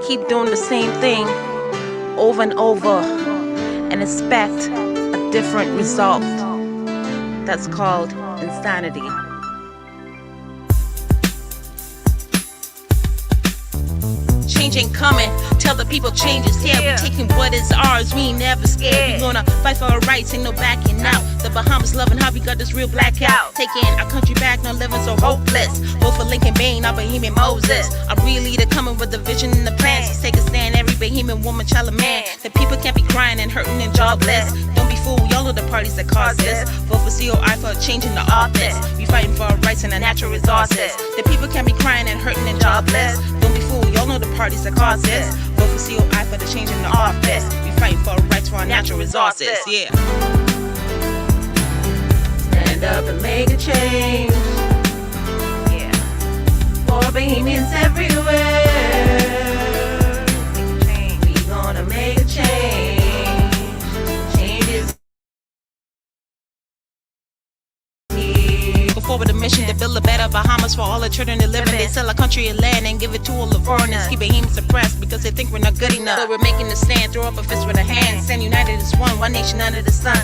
keep doing the same thing over and over and expect a different result. That's called insanity. Change ain't coming. Tell the people change is here. We taking what is ours. We ain't never scared. We gonna fight for our rights. Ain't no backing out. The Bahamas loving how we got this real blackout. Taking our country back. Not living so hopeless. Vote for Lincoln Bain, our Bahamian Moses. A real leader coming with the vision and the plans. Let's take a stand. Every Bahamian woman, child, and man. The people can't be crying and hurting and jobless. Don't be fooled. Y'all know the parties that cause this. Vote for COI for a change in the office. We fighting for our rights and our natural resources. The people can't be crying and hurting and jobless. Don't be fooled. Y'all know the parties that cause this. Vote for COI for the change in the office. We fighting for our rights for our natural resources. Yeah. Stand up and make a change. Yeah. For Bahamians everywhere. We gonna make a change. Change is here. Go forward a mission to build a better Bahamas for all the children that live in. They sell our country and land and give it to all the foreigners. Keep Bahamians suppressed because they think we're not good enough. But we're making a stand, throw up a fist with a hand. Stand united as one nation under the sun.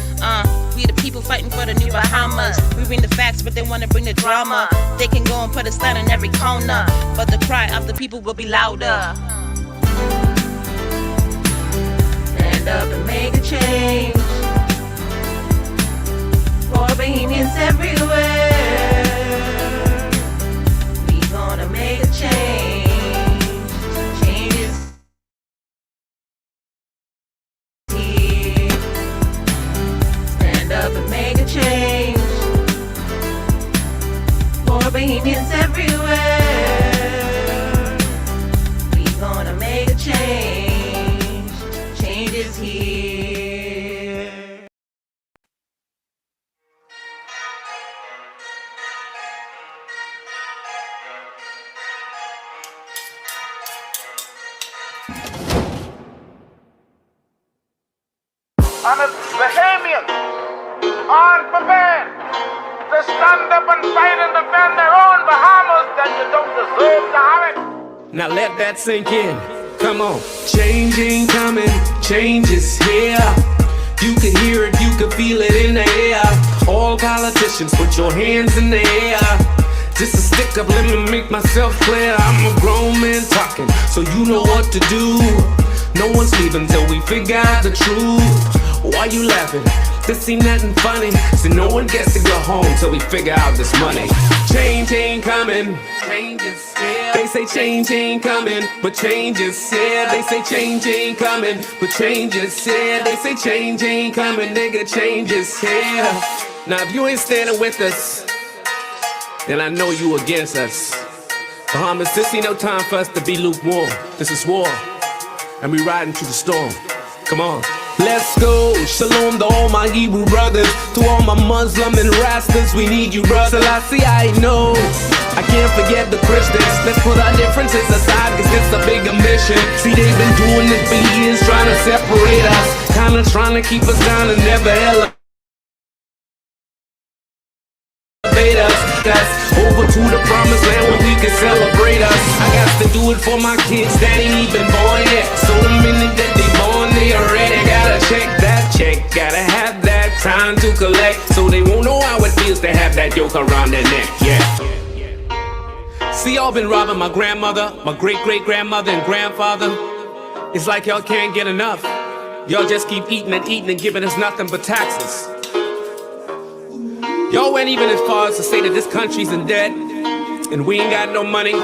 We the people fighting for the new Bahamas. We bring the facts, but they wanna bring the drama. They can go and put a sign in every corner, but the cry of the people will be louder. Stand up and make a change for Bahamians everywhere. We gonna make a change. Change is here. Stand up and make a change for Bahamians everywhere. We gonna make a change. Change is here. And it's Bahamians aren't prepared to stand up and fight and defend their own Bahamas, then you don't deserve to have it. Now let that sink in. Come on. Change ain't coming, change is here. You can hear it, you can feel it in the air. All politicians, put your hands in the air. Just a stick up, let me make myself clear. I'm a grown man talking, so you know what to do. No one's leaving till we figure out the truth. Why you laughing? This ain't nothing funny. So no one gets to go home till we figure out this money. Change ain't coming, change is here. They say change ain't coming, but change is here. They say change ain't coming, but change is here. They say change ain't coming, nigga, change is here. Now if you ain't standing with us, then I know you against us. Bahamas, this ain't no time for us to be lukewarm. This is war, and we riding through the storm. Come on. Let's go, shalom to all my Hebrew brothers. To all my Muslim and Rastas, we need you, brother. I know, I can't forget the Christians. Let's put our differences aside, cause it's a bigger mission. See, they've been doing it for years, trying to separate us. Kinda trying to keep us down and never elevate us. Over to the promised land where we can celebrate us. I got to do it for my kids that ain't even born yet. So the minute that they born, they already gotta check that check. Gotta have that time to collect, so they won't know how it feels to have that yoke around their neck. Yeah. See, y'all been robbing my grandmother, my great-great-grandmother and grandfather. It's like y'all can't get enough. Y'all just keep eating and eating and giving us nothing but taxes. Y'all went even as far as to say that this country's in debt and we ain't got no money.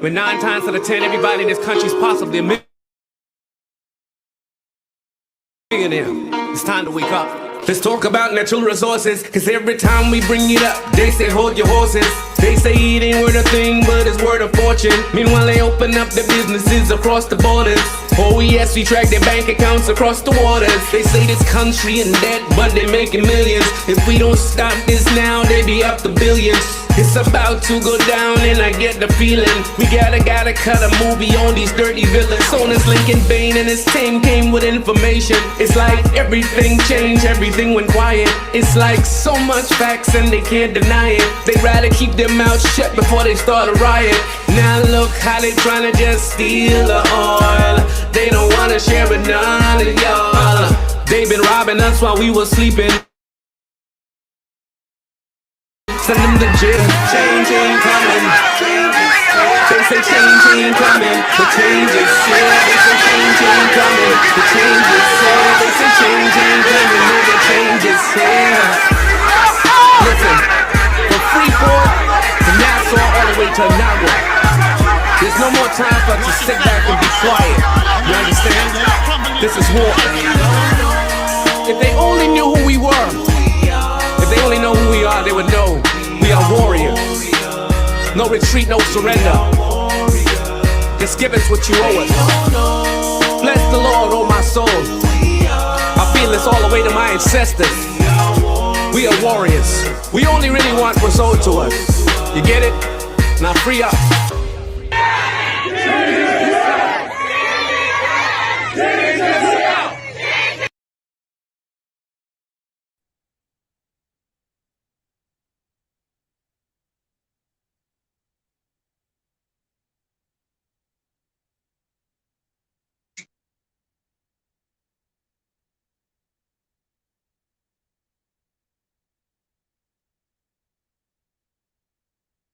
When 9 times out of 10, everybody in this country's possibly a millionaire. It's time to wake up. Let's talk about natural resources, cause every time we bring it up, they say hold your horses. They say it ain't worth a thing, but it's worth a fortune. Meanwhile, they open up their businesses across the borders. Oh yes, we track their bank accounts across the waters. They say this country in debt, but they making millions. If we don't stop this now, they be up to billions. It's about to go down and I get the feeling we gotta cut a movie on these dirty villains. Sonus Lincoln Bain and his team came with information. It's like everything changed, everything went quiet. It's like so much facts and they can't deny it. They rather keep their mouths shut before they start a riot. Now look how they tryna just steal the oil. They don't wanna share with none of y'all. They been robbing us while we were sleeping. Send them to jail. Change ain't coming. They say change ain't coming. The change is here. They say change ain't coming. The change is here. They say change ain't coming. No, the change is here. Listen, from Freeport to Nassau all the way to Nago. There's no more time for us to sit back and be quiet. You understand? This is war. If they only knew who we were, if they only know who we are, they would know we are warriors. No retreat, no surrender. Just give us what you owe us. Bless the Lord, oh my soul. I feel this all the way to my ancestors. We are warriors. We only really want what's owed to us. You get it? Now free up.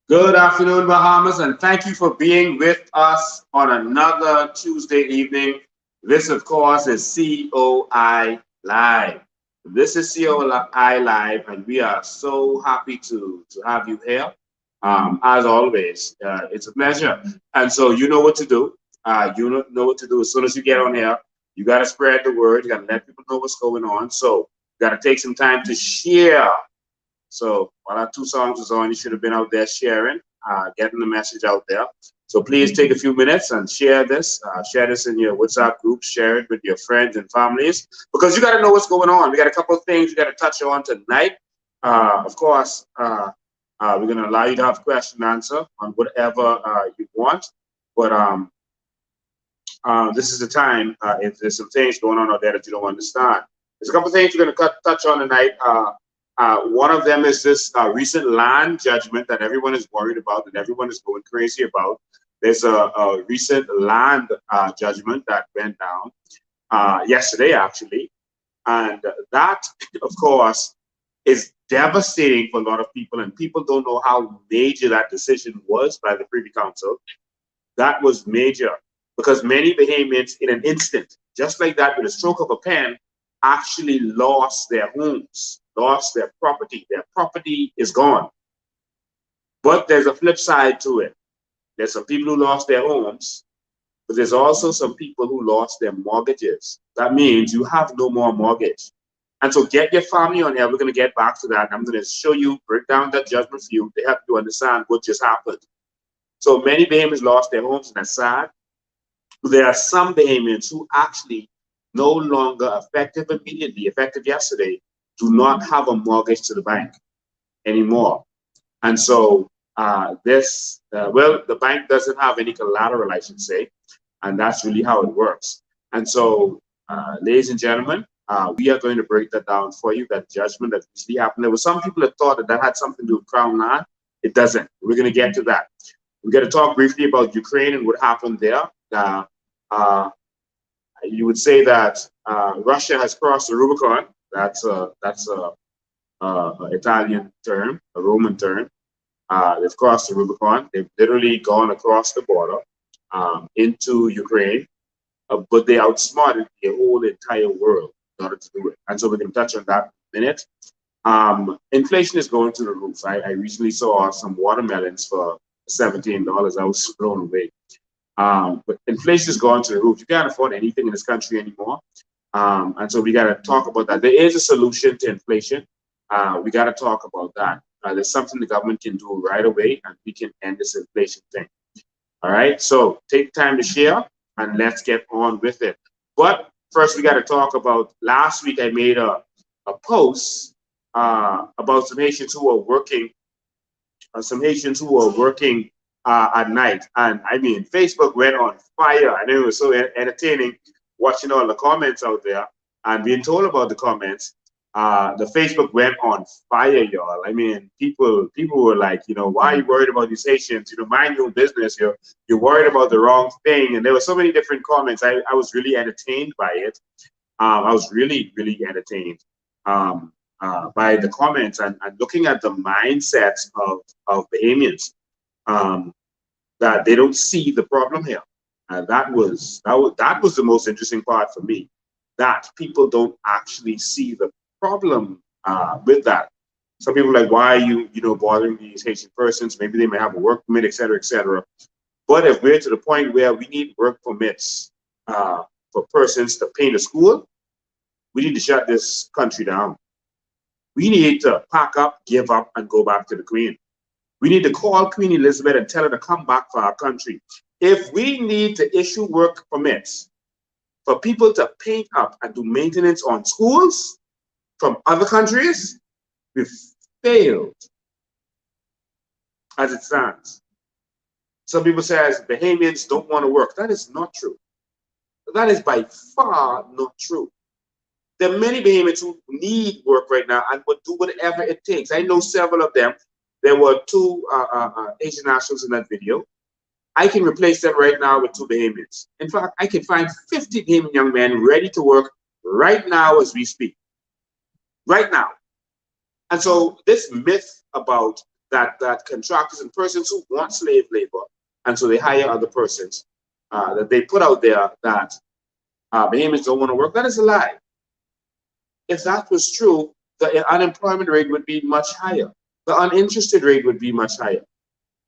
Good afternoon, Bahamas, and thank you for being with us on another Tuesday evening. This, of course, is COI Live. This is COI Live, and we are so happy to have you here. As always, it's a pleasure. And so you know what to do. You know what to do. As soon as you get on here, you got to spread the word. You got to let people know what's going on. So you got to take some time to share. So while our 2 songs was on, you should have been out there sharing, getting the message out there. So please take a few minutes and share this. Share this in your WhatsApp group. Share it with your friends and families, because you got to know what's going on. We got a couple of things we got to touch on tonight. Of course, we're going to allow you to have question and answer on whatever you want. But this is the time, if there's some things going on out there that you don't understand. There's a couple of things we're going to touch on tonight. One of them is this recent land judgment that everyone is worried about and everyone is going crazy about. There's a recent land judgment that went down yesterday, actually. And that, of course, is devastating for a lot of people. And people don't know how major that decision was by the Privy Council. That was major because many Bahamians, in an instant, just like that, with a stroke of a pen, actually lost their homes, lost their property. Their property is gone. But there's a flip side to it. There's some people who lost their homes, but there's also some people who lost their mortgages. That means you have no more mortgage. And so get your family on here. We're going to get back to that. I'm going to show you, break down that judgment for you to help you understand what just happened. So many Bahamians lost their homes, and that's sad. There are some Bahamians who actually no longer effective immediately, effective yesterday, do not have a mortgage to the bank anymore. And so well, the bank doesn't have any collateral, I should say, and that's really how it works. And so, ladies and gentlemen, we are going to break that down for you, that judgment that usually happened. There were some people that thought that that had something to do with Crown Land. It doesn't. We're going to get to that. We're going to talk briefly about Ukraine and what happened there. You would say that Russia has crossed the Rubicon. That's a Italian term, a Roman term. They've crossed the Rubicon. They've literally gone across the border into Ukraine, but they outsmarted the whole entire world in order to do it. And so we're going to touch on that in a minute. Inflation is going through the roof. I recently saw some watermelons for $17. I was blown away. But inflation is going to the roof. You can't afford anything in this country anymore. And so we got to talk about that. There is a solution to inflation. We got to talk about that. There's something the government can do right away, and we can end this inflation thing. All right. So take time to share. and let's get on with it. But first, we got to talk about last week. I made a post about some Haitians who are working, at night, and I mean, Facebook went on fire, and it was so entertaining watching all the comments out there and being told about the comments. The Facebook went on fire, y'all. I mean, people were like, why are you worried about these Haitians? Mind your own business. You're worried about the wrong thing. And there were so many different comments. I was really entertained by it. I was really, really entertained by the comments and looking at the mindsets of Bahamians, that they don't see the problem here. That was the most interesting part for me, that people don't actually see the problem with that. Some people are like, why are you bothering these Haitian persons? Maybe they may have a work permit, et cetera, et cetera. But if we're to the point where we need work permits for persons to paint a school, we need to shut this country down. We need to pack up, give up, and go back to the Queen. We need to call Queen Elizabeth and tell her to come back for our country. If we need to issue work permits for people to paint up and do maintenance on schools from other countries, we've failed as it stands. Some people say Bahamians don't want to work. That is not true. That is by far not true. There are many Bahamians who need work right now and would do whatever it takes. I know several of them. There were two Asian nationals in that video. I can replace them right now with 2 Bahamians. In fact, I can find 50 Bahamian young men ready to work right now as we speak. Right now. And so this myth about that contractors and persons who want slave labor, and so they hire other persons, that they put out there that Bahamians don't want to work, that is a lie. If that was true, the unemployment rate would be much higher. The uninterested rate would be much higher.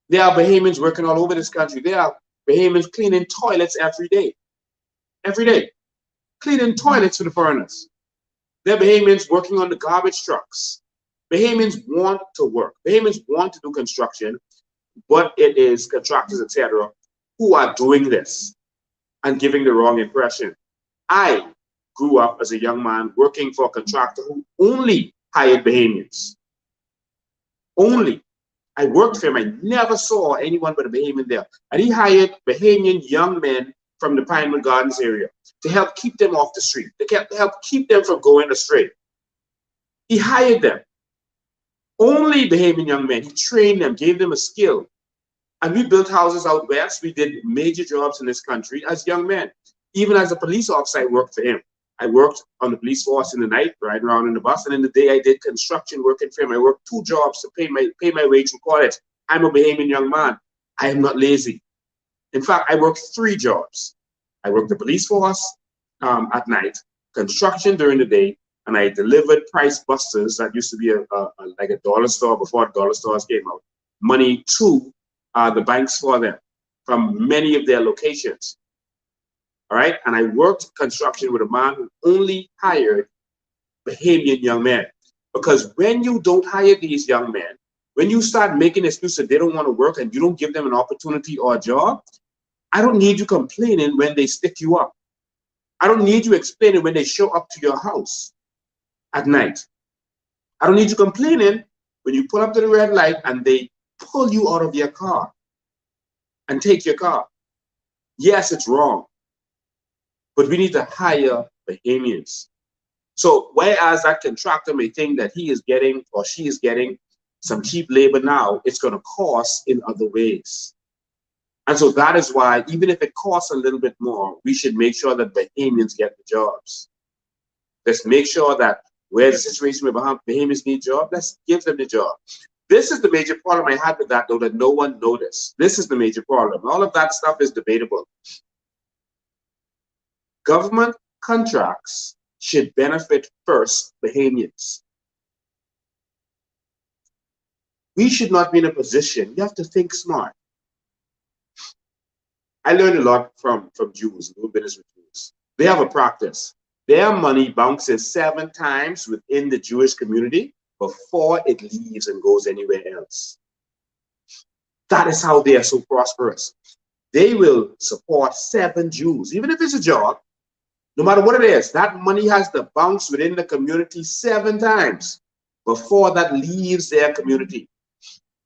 There are Bahamians working all over this country. There are Bahamians cleaning toilets every day. Every day. Cleaning toilets for the foreigners. There are Bahamians working on the garbage trucks. Bahamians want to work. Bahamians want to do construction, but it is contractors, etc., who are doing this and giving the wrong impression. I grew up as a young man working for a contractor who only hired Bahamians. Only. I worked for him. I never saw anyone but a Bahamian there. And he hired Bahamian young men from the Pinewood Gardens area to help keep them off the street, to help keep them from going astray. He hired them. Only Bahamian young men. He trained them, gave them a skill. And we built houses out west. We did major jobs in this country as young men. Even as a police officer, I worked for him. I worked on the police force in the night, riding around in the bus, and in the day I did construction working for him. I worked 2 jobs to pay my wage for college. I'm a Bahamian young man. I am not lazy. In fact, I worked 3 jobs. I worked the police force at night, construction during the day, and I delivered price busters that used to be like a dollar store before the dollar stores came out. Money to the banks for them from many of their locations. All right, and I worked construction with a man who only hired Bahamian young men. Because when you don't hire these young men, when you start making excuses that they don't want to work and you don't give them an opportunity or a job, I don't need you complaining when they stick you up. I don't need you explaining when they show up to your house at night. I don't need you complaining when you pull up to the red light and they pull you out of your car and take your car. Yes, it's wrong. But we need to hire Bahamians. So whereas that contractor may think that he is getting or she is getting some cheap labor now, it's going to cost in other ways. And so that is why, even if it costs a little bit more, we should make sure that Bahamians get the jobs. Let's make sure that where the situation where Bahamians need jobs, let's give them the job. This is the major problem I had with that, though, that no one noticed. This is the major problem. All of that stuff is debatable. Government contracts should benefit first Bahamians. We should not be in a position, you have to think smart. I learned a lot from Jews, doing business with Jews. They have a practice. Their money bounces 7 times within the Jewish community before it leaves and goes anywhere else. That is how they are so prosperous. they will support 7 Jews. Even if it's a job, no matter what it is, that money has to bounce within the community 7 times before that leaves their community.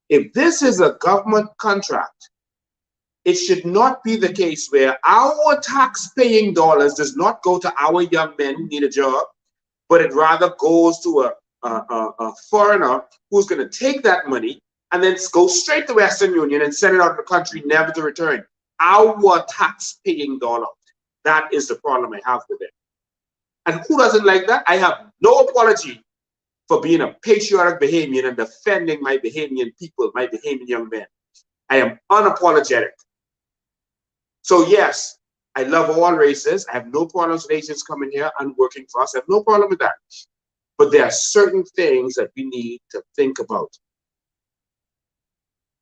If this is a government contract, it should not be the case where our tax-paying dollars does not go to our young men who need a job, but it rather goes to a foreigner who's going to take that money and then go straight to Western Union and send it out of the country, never to return. Our tax-paying dollar. That is the problem I have with it. And who doesn't like that? I have no apology for being a patriotic Bahamian and defending my Bahamian people, my Bahamian young men. I am unapologetic. So yes, I love all races. I have no problems with Asians coming here and working for us. I have no problem with that. But there are certain things that we need to think about.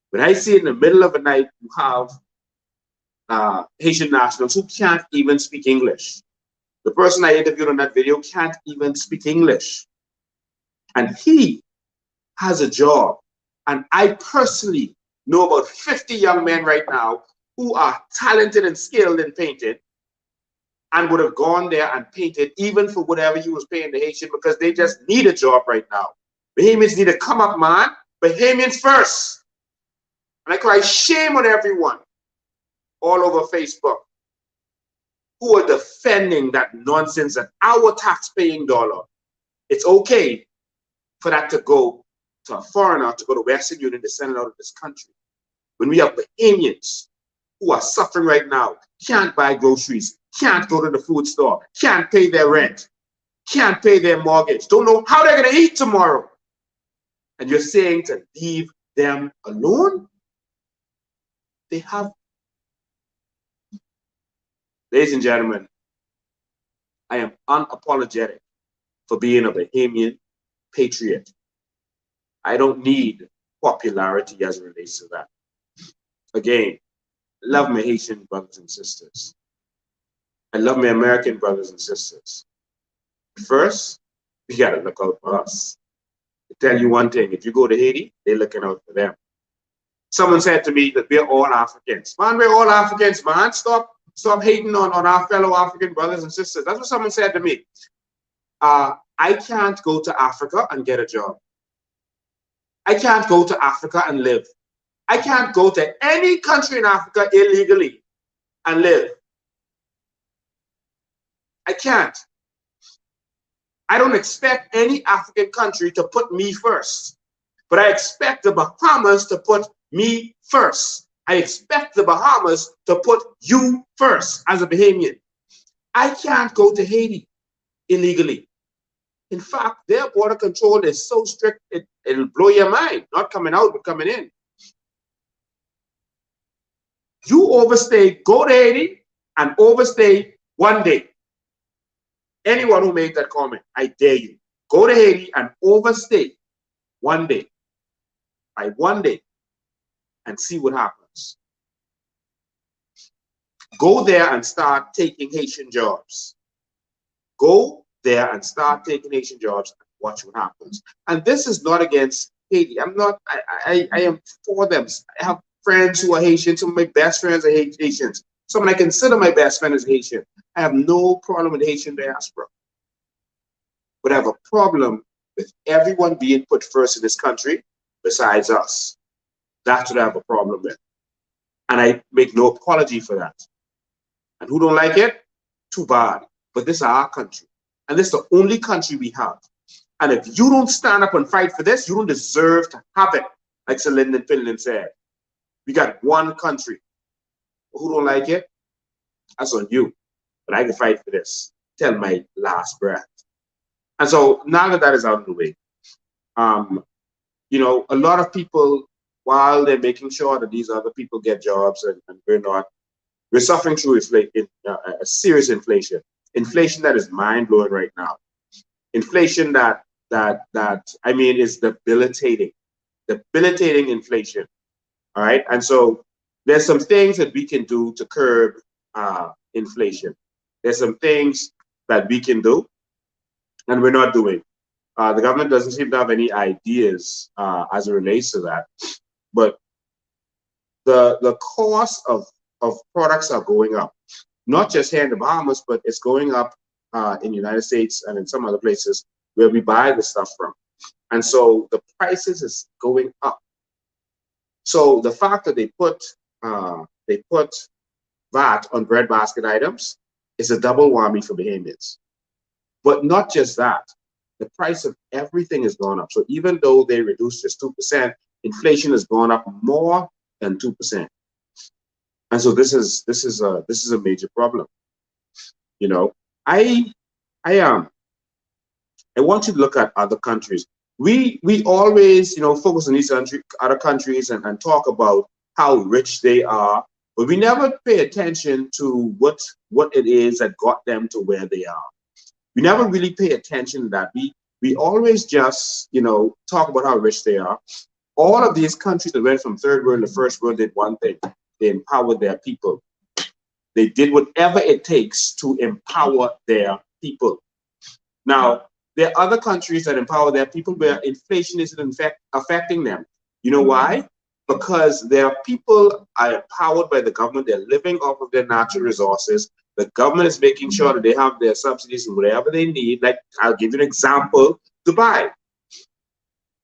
When I see in the middle of the night, you have Haitian nationals who can't even speak English. The person I interviewed on that video can't even speak English. And he has a job. And I personally know about 50 young men right now who are talented and skilled in painting and would have gone there and painted even for whatever he was paying the Haitian, because they just need a job right now. Bahamians need to come up, man. Bahamians first. And I cry shame on everyone all over Facebook who are defending that nonsense that our tax-paying dollar, it's okay for that to go to a foreigner, to go to Western Union, to send it out of this country. When we have Bahamians who are suffering right now, can't buy groceries, can't go to the food store, can't pay their rent, can't pay their mortgage, don't know how they're going to eat tomorrow. And you're saying to leave them alone? They have. Ladies and gentlemen, I am unapologetic for being a Bahamian patriot. I don't need popularity as it relates to that. Again, I love my Haitian brothers and sisters. I love my American brothers and sisters. First, we got to look out for us. I tell you one thing, if you go to Haiti, they're looking out for them. Someone said to me that we're all Africans. Man, we're all Africans, man. Stop hating on our fellow African brothers and sisters. That's what someone said to me. I can't go to Africa and get a job. I can't go to Africa and live. I can't go to any country in Africa illegally and live. I can't. I don't expect any African country to put me first, but I expect the Bahamas to put me first. I expect the Bahamas to put you first as a Bahamian. I can't go to Haiti illegally. In fact, their border control is so strict, it'll blow your mind. Not coming out, but coming in. You overstay, go to Haiti and overstay one day. Anyone who made that comment, I dare you. Go to Haiti and overstay one day. By one day. And see what happens. Go there and start taking Haitian jobs. Go there and start taking Haitian jobs and watch what happens. And this is not against Haiti. I am for them. I have friends who are Haitian. Some of my best friends are Haitians. Someone I consider my best friend is Haitian. I have no problem with Haitian diaspora. But I have a problem with everyone being put first in this country besides us. That's what I have a problem with. And I make no apology for that. And who don't like it? Too bad. But this is our country. And this is the only country we have. And if you don't stand up and fight for this, you don't deserve to have it. Like Sir Lyndon Finland said. We got one country. Who don't like it? That's on you. But I can fight for this till my last breath. And so now that that is out of the way, you know, a lot of people, while they're making sure that these other people get jobs and we're not, we're suffering through a serious inflation. Inflation that is mind-blowing right now. Inflation that I mean is debilitating. Debilitating inflation. All right. And so there's some things that we can do to curb inflation. There's some things that we can do and we're not doing. The government doesn't seem to have any ideas as it relates to that. But the cost of of products are going up. Not just here in the Bahamas, but it's going up in the United States and in some other places where we buy the stuff from. And so the prices is going up. So the fact that they put VAT on breadbasket items is a double whammy for Bahamians. But not just that, the price of everything has gone up. So even though they reduced just 2%, inflation has gone up more than 2%. And so this is a major problem. You know, I want you to look at other countries. We always, focus on these other countries and talk about how rich they are, but we never pay attention to what it is that got them to where they are. We never really pay attention to that. We always just, talk about how rich they are. All of these countries that went from third world to first world did one thing. They empowered their people. They did whatever it takes to empower their people. Now, there are other countries that empower their people where inflation isn't in fact affecting them. You know why? Because their people are empowered by the government. They're living off of their natural resources. The government is making sure that they have their subsidies and whatever they need. Like, I'll give you an example, Dubai.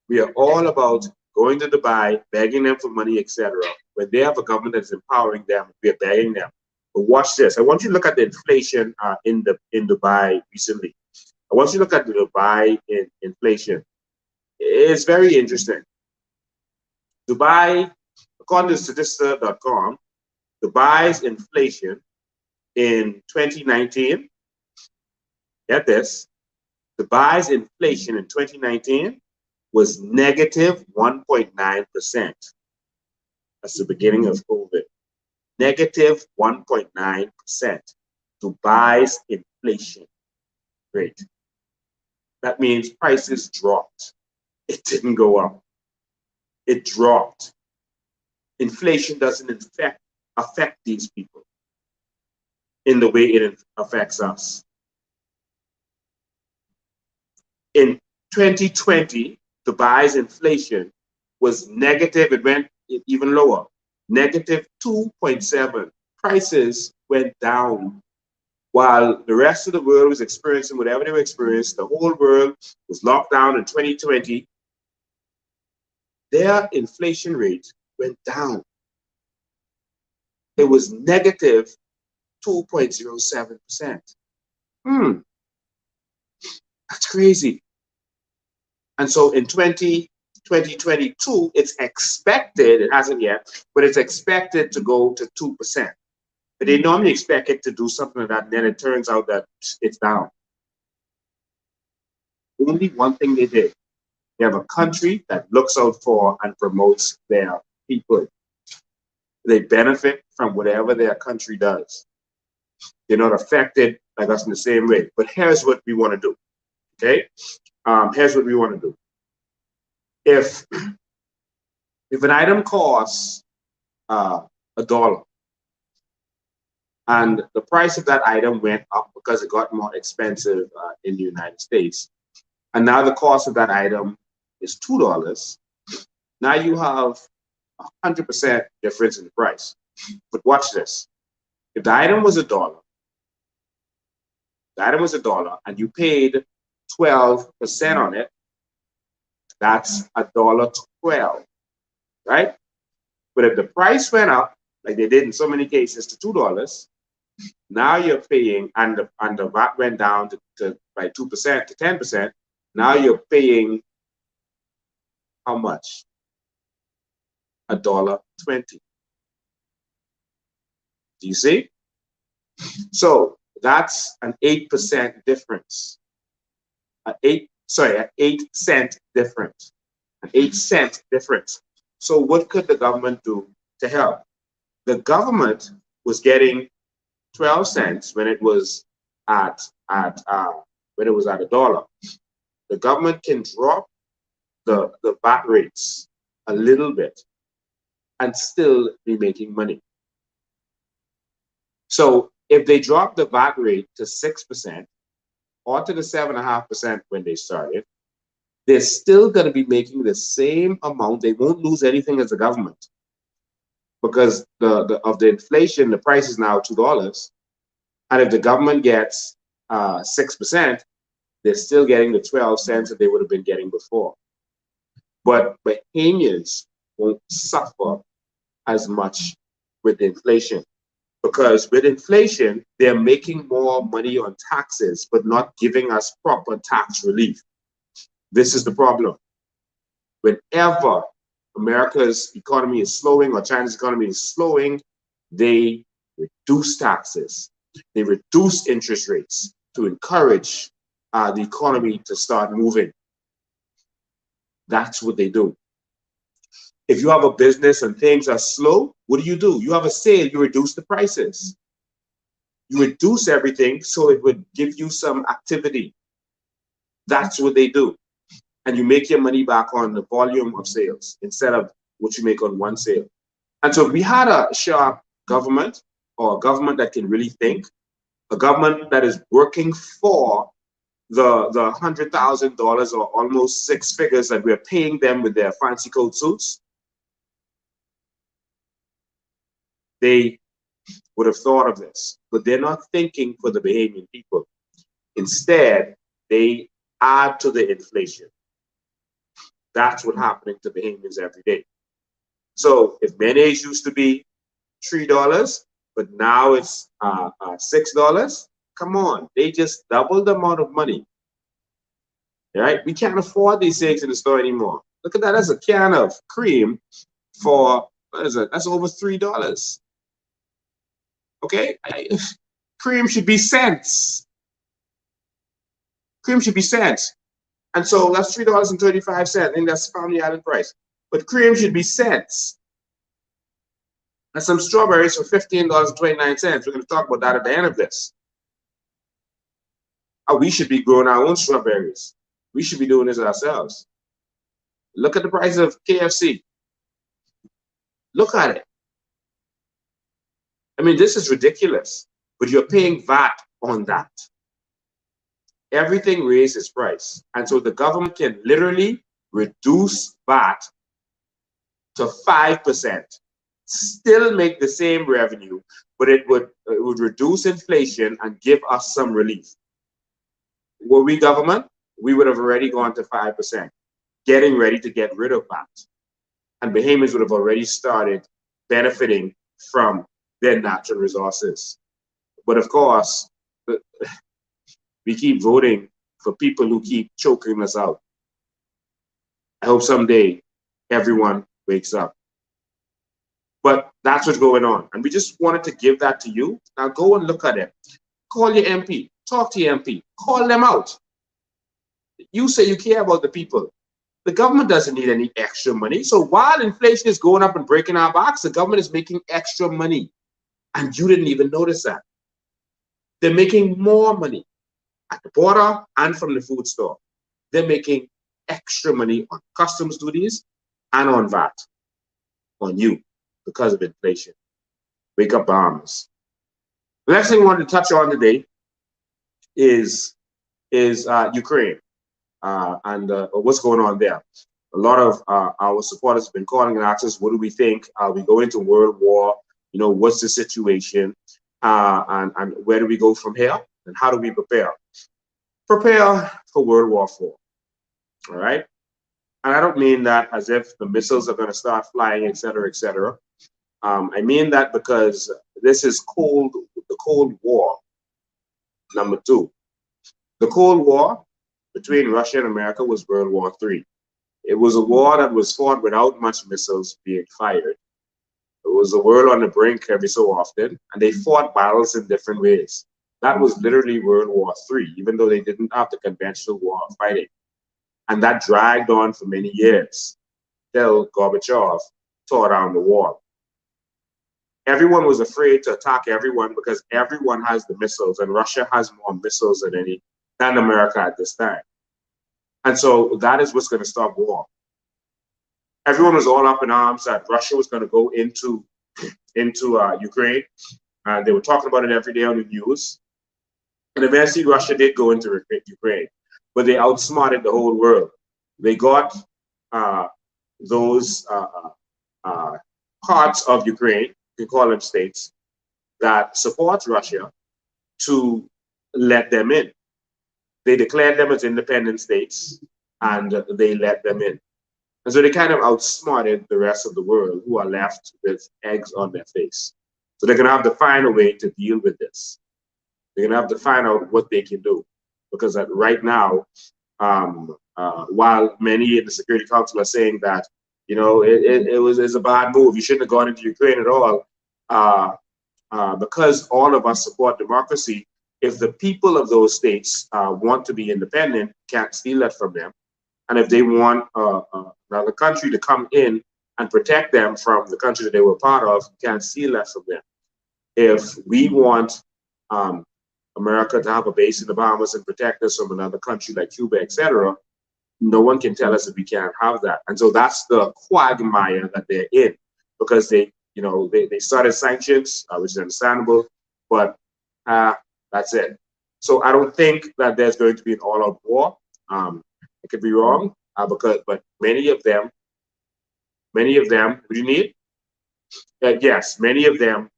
We are all about going to Dubai, begging them for money, etc. When they have a government that is empowering them, we are begging them. But watch this. I want you to look at the inflation in Dubai recently. I want you to look at the Dubai inflation. It's very interesting. Dubai, according to Statista.com, Dubai's inflation in 2019, get this, Dubai's inflation in 2019 was negative 1.9%. That's the beginning of COVID. Negative 1.9%. Dubai's inflation rate. That means prices dropped. It didn't go up. It dropped. Inflation doesn't affect these people in the way it affects us. In 2020, Dubai's inflation was negative. It went even lower, negative 2.7. Prices went down. While the rest of the world was experiencing whatever they were experiencing, the whole world was locked down in 2020, their inflation rate went down. It was negative 2.07%. That's crazy. And so in 2022, it's expected, it hasn't yet, but it's expected to go to 2%. But they normally expect it to do something like that, and then it turns out that it's down. Only one thing they did. They have a country that looks out for and promotes their people. They benefit from whatever their country does. They're not affected like us in the same way. But here's what we want to do. Okay? Here's what we want to do. If an item costs $1, and the price of that item went up because it got more expensive in the United States, and now the cost of that item is $2, now you have 100% difference in the price. But watch this. If the item was $1, and you paid 12% on it, that's $1.12, right? But if the price went up, like they did in so many cases, to $2, now you're paying, and the VAT went down by 2% to 10%. Now you're paying how much? $1.20. Do you see? So that's an 8% difference. An 8-cent difference. An 8-cent difference. So what could the government do to help? The government was getting 12 cents when it was at $1. The government can drop the VAT rates a little bit and still be making money. So if they drop the VAT rate to 6% or to the 7.5% when they started, they're still going to be making the same amount. They won't lose anything as a government. because of the inflation, the price is now $2. And if the government gets 6%, they're still getting the 12 cents that they would have been getting before. But Bahamians won't suffer as much with inflation, because with inflation, they're making more money on taxes, but not giving us proper tax relief. This is the problem. Whenever America's economy is slowing or China's economy is slowing, they reduce taxes. They reduce interest rates to encourage the economy to start moving. That's what they do. If you have a business and things are slow, what do? You have a sale, you reduce the prices. You reduce everything so it would give you some activity. That's what they do. And you make your money back on the volume of sales instead of what you make on one sale. And so if we had a sharp government, or a government that can really think, a government that is working for the $100,000 or almost six figures that we're paying them with their fancy coat suits, they would have thought of this. But they're not thinking for the Bahamian people. Instead, they add to the inflation. That's what's happening to Bahamians every day. So if mayonnaise used to be $3, but now it's $6, come on, they just doubled the amount of money. Right? We can't afford these things in the store anymore. Look at that. That's a can of cream for, what is it? That's over $3. Okay? Cream should be cents. Cream should be cents. And so that's $3.35. I think that's Family Island price. But cream should be cents. And some strawberries for $15.29. We're going to talk about that at the end of this. We should be growing our own strawberries. We should be doing this ourselves. Look at the price of KFC. Look at it. I mean, this is ridiculous. But you're paying VAT on that. Everything raises price. And so the government can literally reduce VAT to 5%, still make the same revenue, but it would reduce inflation and give us some relief. Were we government, we would have already gone to 5%, getting ready to get rid of that. And Bahamians would have already started benefiting from their natural resources. But of course, we keep voting for people who keep choking us out. I hope someday everyone wakes up. But that's what's going on. And we just wanted to give that to you. Now go and look at it. Call your MP. Talk to your MP. Call them out. You say you care about the people. The government doesn't need any extra money. So while inflation is going up and breaking our backs, the government is making extra money. And you didn't even notice that. They're making more money at the border and from the food store. They're making extra money on customs duties and on VAT on you because of inflation. Wake up, Bahamas. The next thing I wanted to touch on today is Ukraine and what's going on there. A lot of our supporters have been calling and asking us, what do we think? We go into World War, you know, what's the situation? And where do we go from here? And how do we prepare? Prepare for World War IV, all right? And I don't mean that as if the missiles are going to start flying, et cetera, et cetera. I mean that because this is the Cold War, number 2. The Cold War between Russia and America was World War III. It was a war that was fought without much missiles being fired. It was a world on the brink every so often, and they fought battles in different ways. That was literally World War III, even though they didn't have the conventional war of fighting. And that dragged on for many years till Gorbachev tore down the wall. Everyone was afraid to attack everyone because everyone has the missiles, and Russia has more missiles than America at this time. And so that is what's going to stop war. Everyone was all up in arms that Russia was going to go into Ukraine. They were talking about it every day on the news. And eventually Russia did go into Ukraine, but they outsmarted the whole world. They got those parts of Ukraine, you can call them states, that support Russia to let them in. They declared them as independent states and they let them in. And so they kind of outsmarted the rest of the world who are left with eggs on their face. So they're going to have to find a way to deal with this. They're going to have to find out what they can do. Because right now, while many in the Security Council are saying that, you know, it's a bad move, you shouldn't have gone into Ukraine at all, because all of us support democracy, if the people of those states want to be independent, can't steal that from them. And if they want another country to come in and protect them from the country that they were part of, can't steal that from them. If we want America to have a base in the Bahamas and protect us from another country like Cuba, etc., no one can tell us that we can't have that. And so that's the quagmire that they're in, because they started sanctions, which is understandable, but that's it. So I don't think that there's going to be an all-out war. I could be wrong, but many of them, what do you need? Yes, many of them,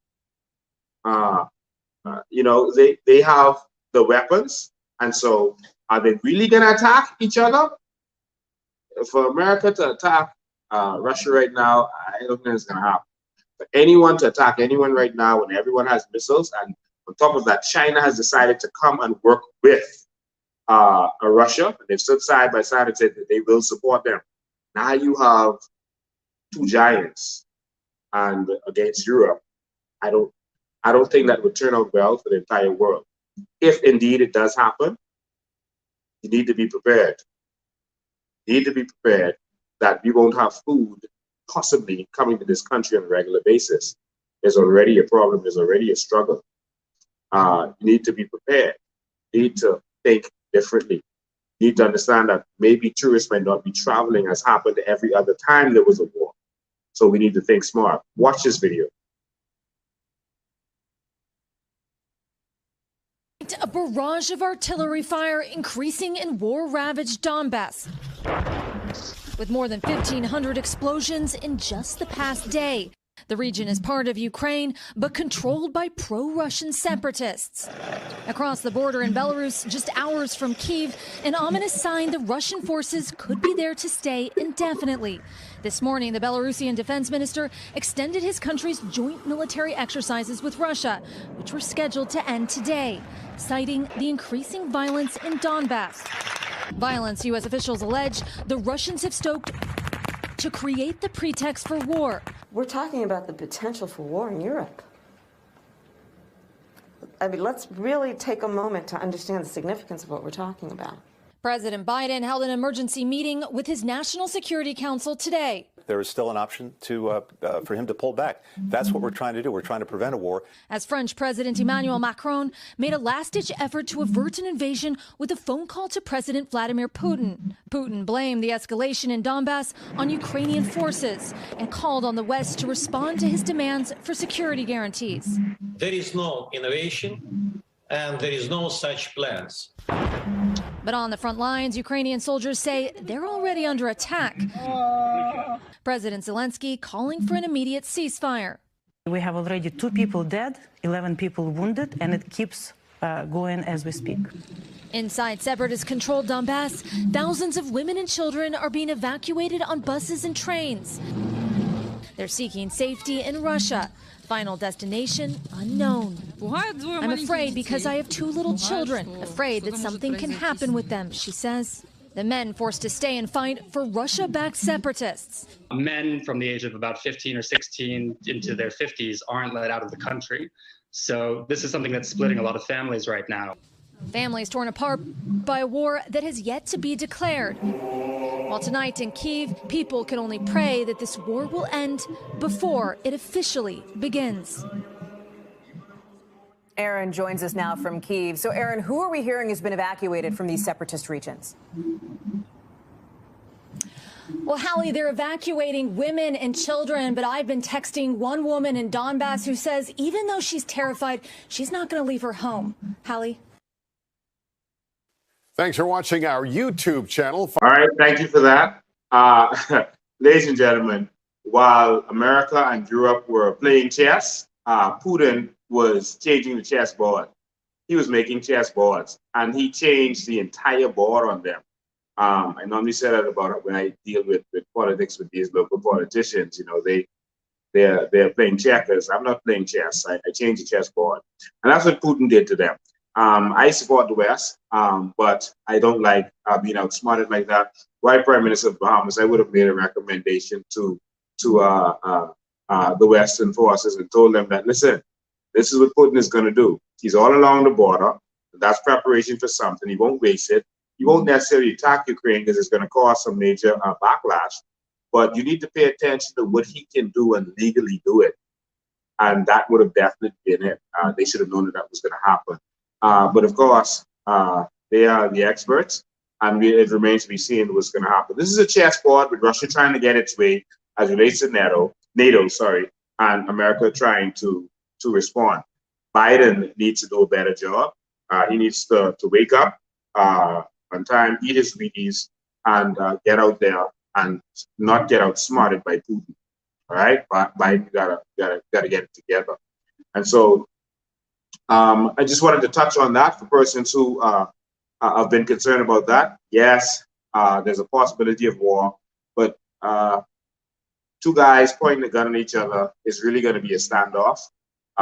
they have the weapons, and so are they really going to attack each other? For America to attack Russia right now, I don't think it's going to happen. For anyone to attack anyone right now when everyone has missiles, and on top of that, China has decided to come and work with Russia. They've stood side by side and said that they will support them. Now you have two giants, and against Europe, I don't think that would turn out well for the entire world. If indeed it does happen, you need to be prepared. You need to be prepared that you won't have food possibly coming to this country on a regular basis. There's already a problem. There's already a struggle. You need to be prepared. You need to think differently. You need to understand that maybe tourists might not be traveling as happened every other time there was a war. So we need to think smart. Watch this video. A barrage of artillery fire increasing in war-ravaged Donbass, with more than 1,500 explosions in just the past day. The region is part of Ukraine, but controlled by pro-Russian separatists. Across the border in Belarus, just hours from Kyiv, an ominous sign the Russian forces could be there to stay indefinitely. This morning, the Belarusian defense minister extended his country's joint military exercises with Russia, which were scheduled to end today, citing the increasing violence in Donbass. Violence, U.S. officials allege, the Russians have stoked to create the pretext for war. We're talking about the potential for war in Europe. I mean, let's really take a moment to understand the significance of what we're talking about. President Biden held an emergency meeting with his National Security Council today. There is still an option for him to pull back. That's what we're trying to do. We're trying to prevent a war. As French President Emmanuel Macron made a last-ditch effort to avert an invasion with a phone call to President Vladimir Putin. Putin blamed the escalation in Donbass on Ukrainian forces and called on the West to respond to his demands for security guarantees. There is no innovation and there is no such plans. But on the front lines, Ukrainian soldiers say they're already under attack. President Zelensky calling for an immediate ceasefire. We have already 2 people dead, 11 people wounded, and it keeps going as we speak. Inside separatist-controlled Donbass, thousands of women and children are being evacuated on buses and trains. They're seeking safety in Russia. Final destination unknown. I'm afraid because I have 2 little children, afraid that something can happen with them, she says. The men forced to stay and fight for Russia-backed separatists. Men from the age of about 15 or 16 into their 50s aren't let out of the country. So this is something that's splitting a lot of families right now. Families torn apart by a war that has yet to be declared. While tonight in Kyiv, people can only pray that this war will end before it officially begins. Aaron joins us now from Kyiv. So, Aaron, who are we hearing has been evacuated from these separatist regions? Well, Hallie, they're evacuating women and children, but I've been texting one woman in Donbass who says even though she's terrified, she's not going to leave her home. Hallie? Thanks for watching our YouTube channel. All right, thank you for that. Ladies and gentlemen, while America and Europe were playing chess, Putin was changing the chessboard. He was making chessboards, and he changed the entire board on them. I normally say that about when I deal with politics with these local politicians. You know, they're playing checkers. I'm not playing chess. I changed the chessboard, and that's what Putin did to them. I support the West, but I don't like being outsmarted like that. While Prime Minister of Bahamas, I would have made a recommendation to the Western forces and told them that, listen, this is what Putin is going to do. He's all along the border. That's preparation for something. He won't waste it. He won't necessarily attack Ukraine because it's going to cause some major backlash. But you need to pay attention to what he can do and legally do it. And that would have definitely been it. They should have known that that was going to happen. But of course, they are the experts, and it remains to be seen what's going to happen. This is a chessboard with Russia trying to get its way as relates to NATO, and America trying to respond. Biden needs to do a better job. He needs to wake up on time, eat his Wheaties, and get out there and not get outsmarted by Putin. All right, but Biden gotta get it together. And so I just wanted to touch on that for persons who have been concerned about that. Yes, there's a possibility of war, but two guys pointing a gun at each other is really going to be a standoff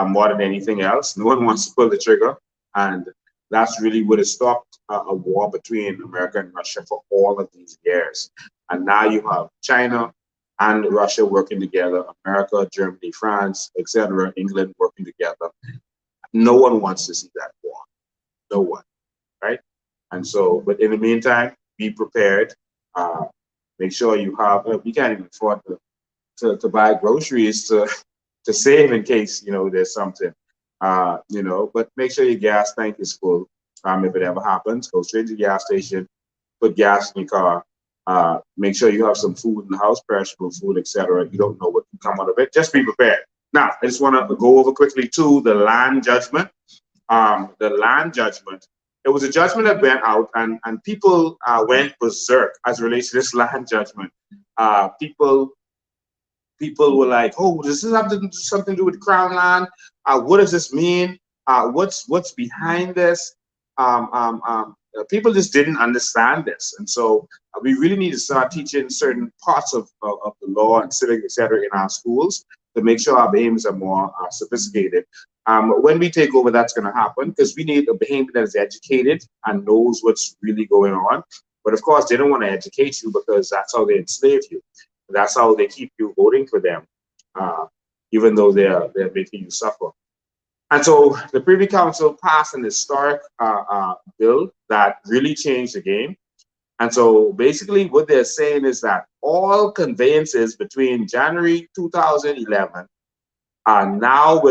more than anything else. No one wants to pull the trigger, and that's really what has stopped a war between America and Russia for all of these years. And now you have China and Russia working together, America, Germany, France, etc., England working together. No one wants to see that war. No one, right? And so, but in the meantime, be prepared. Make sure you have. We can't even afford to buy groceries to save in case there's something. But make sure your gas tank is full. If it ever happens, go straight to the gas station, put gas in your car. Make sure you have some food in the house, perishable food, etc. You don't know what can come out of it. Just be prepared. Now, I just want to go over quickly to the land judgment. The land judgment. It was a judgment that went out, and people went berserk as it relates to this land judgment. People were like, "Oh, does this have something to do with Crown land? What does this mean? What's behind this?" People just didn't understand this, and so we really need to start teaching certain parts of the law and civic, etc., in our schools to make sure our Bahamians are more sophisticated. When we take over, that's going to happen because we need a Bahamian that is educated and knows what's really going on. But of course, they don't want to educate you because that's how they enslave you. That's how they keep you voting for them, even though they're making you suffer. And so the Privy Council passed an historic bill that really changed the game. And so basically what they're saying is that all conveyances between January 2011 are now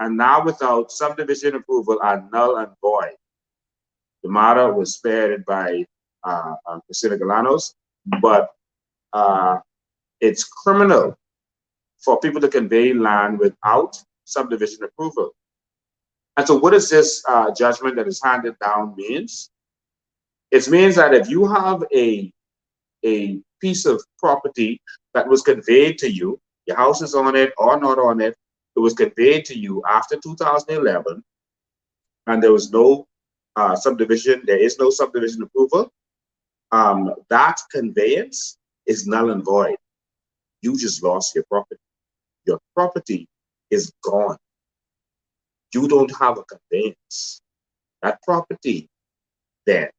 now without subdivision approval are null and void. The matter was spared by Priscilla Galanos, but it's criminal for people to convey land without subdivision approval. And so what does this judgment that is handed down means? It means that if you have a piece of property that was conveyed to you, your house is on it or not on it, it was conveyed to you after 2011, and there was no subdivision, there is no subdivision approval, that conveyance is null and void. You just lost your property. Your property is gone. You don't have a conveyance. That property then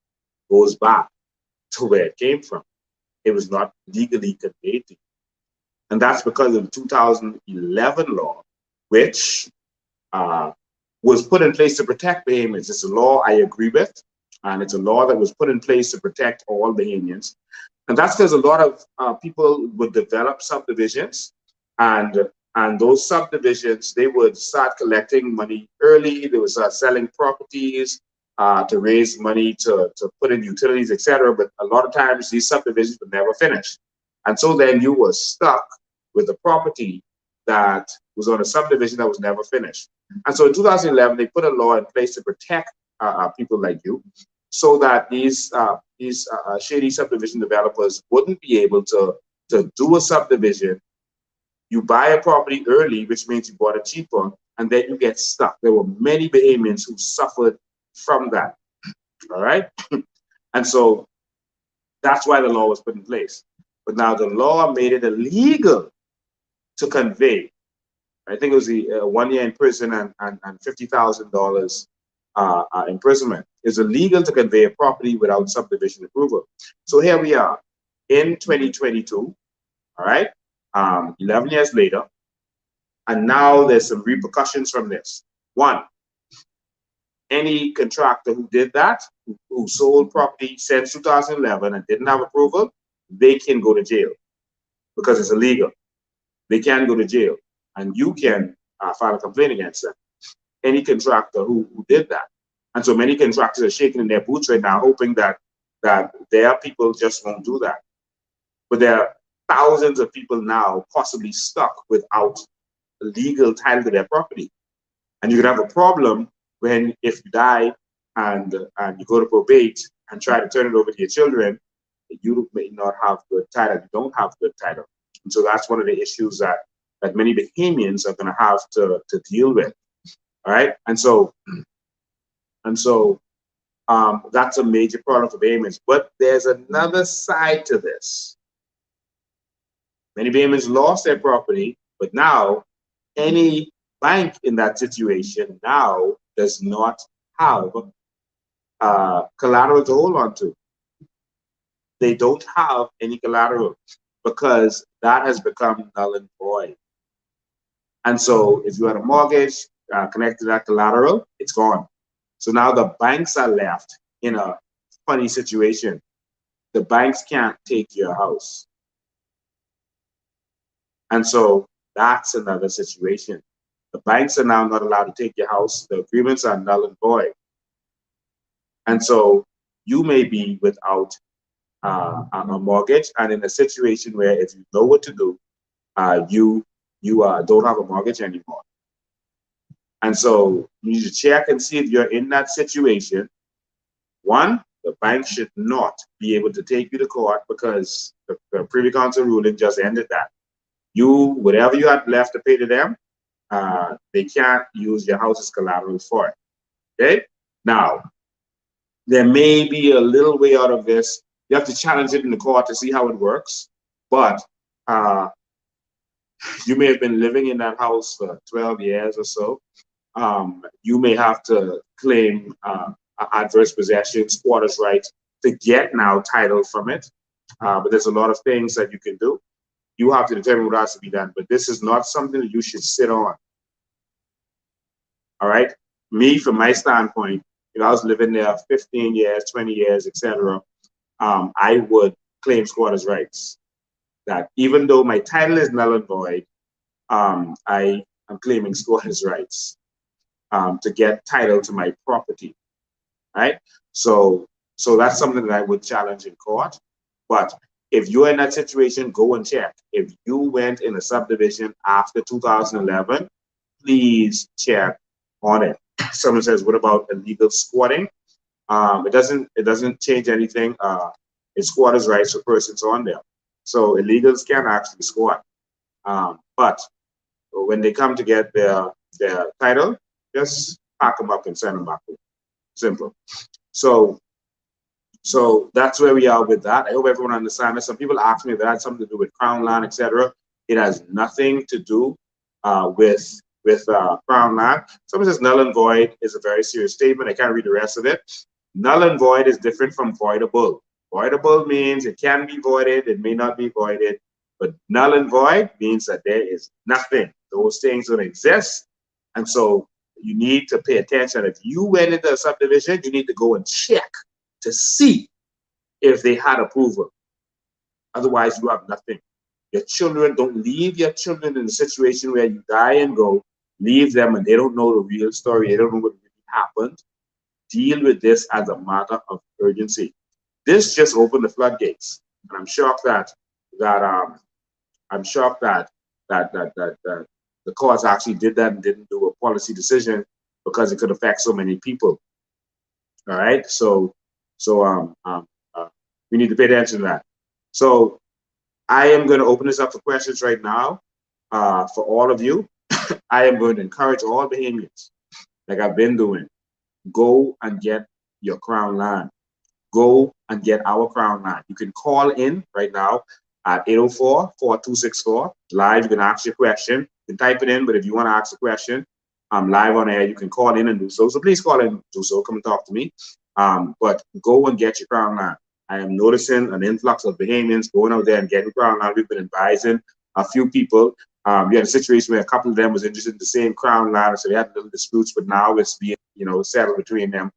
goes back to where it came from. It was not legally conveyed to you. And that's because of the 2011 law, which was put in place to protect Bahamians. It's a law I agree with, and it's a law that was put in place to protect all Bahamians. And that's because a lot of people would develop subdivisions, and those subdivisions, they would start collecting money early. They would start selling properties to raise money to put in utilities, etc. But a lot of times these subdivisions would never finish. And so then you were stuck with a property that was on a subdivision that was never finished. And so in 2011, they put a law in place to protect people like you, so that these shady subdivision developers wouldn't be able to to do a subdivision. You buy a property early, which means you bought it cheaper, and then you get stuck. There were many Bahamians who suffered from that. All right. And so that's why the law was put in place. But now the law made it illegal to convey. I think it was the 1 year in prison and $50,000 imprisonment. It's illegal to convey a property without subdivision approval. So here we are in 2022, all right, 11 years later, and now there's some repercussions from this. One, any contractor who did that, who sold property since 2011 and didn't have approval, they can go to jail because it's illegal. They can go to jail, and you can file a complaint against them. Any contractor who did that. And so many contractors are shaking in their boots right now, hoping that their people just won't do that. But there are thousands of people now possibly stuck without legal title to their property. And you could have a problem when, if you die and you go to probate and try to turn it over to your children, you may not have good title. You don't have good title. And so that's one of the issues that many Bahamians are going to have to deal with. All right. And so that's a major problem for Bahamians. But there's another side to this. Many Bahamians lost their property, but now any bank in that situation now does not have collateral to hold on to. They don't have any collateral because that has become null and void. And so if you had a mortgage connected to that collateral, it's gone. So now the banks are left in a funny situation. The banks can't take your house. And so that's another situation. The banks are now not allowed to take your house. The agreements are null and void. And so you may be without a mortgage and in a situation where if you know what to do, you don't have a mortgage anymore. And so you need to check and see if you're in that situation. One, the bank should not be able to take you to court because the Privy Council ruling just ended that. Whatever you had left to pay to them, they can't use your house as collateral for it. Okay? Now, there may be a little way out of this. You have to challenge it in the court to see how it works. But you may have been living in that house for 12 years or so. You may have to claim adverse possession, squatters' rights to get now title from it. But there's a lot of things that you can do. You have to determine what has to be done. But this is not something that you should sit on. All right? Me, from my standpoint, if I was living there 15 years, 20 years, etc., I would claim squatters' rights. That even though my title is null and void, I am claiming squatters' rights to get title to my property. Right? So that's something that I would challenge in court. But if you're in that situation, go and check. If you went in a subdivision after 2011, please check on it. Someone says, what about illegal squatting? It doesn't change anything. It's squatters' rights for persons on there. So illegals can actually squat. But when they come to get their title, just pack them up and send them back. Simple. So that's where we are with that. I hope everyone understands this. Some people ask me if that had something to do with Crown land, etc. It has nothing to do with Crown land. Someone says null and void is a very serious statement. I can't read the rest of it. Null and void is different from voidable. Voidable means it can be voided, it may not be voided, but null and void means that there is nothing. Those things don't exist. And so you need to pay attention. If you went into a subdivision, you need to go and check to see if they had approval. Otherwise, you have nothing. Your children, don't leave your children in a situation where you die and go, leave them and they don't know the real story, they don't know what really happened. Deal with this as a matter of urgency. This just opened the floodgates, and I'm shocked that the courts actually did that and didn't do a policy decision because it could affect so many people. All right, so we need to pay attention to that. So I am going to open this up for questions right now for all of you. I am going to encourage all Bahamians, like I've been doing, go and get your crown land. Go and get our crown land. You can call in right now at 804-4264. Live, you can ask your question. You can type it in, but if you want to ask a question, I'm live on air, you can call in and do so. So please call in and do so. Come and talk to me. But go and get your crown land. I am noticing an influx of Bahamians going out there and getting crown land. We've been advising a few people. We had a situation where a couple of them was interested in the same crown land, so they had little disputes, but now it's being, settled between them,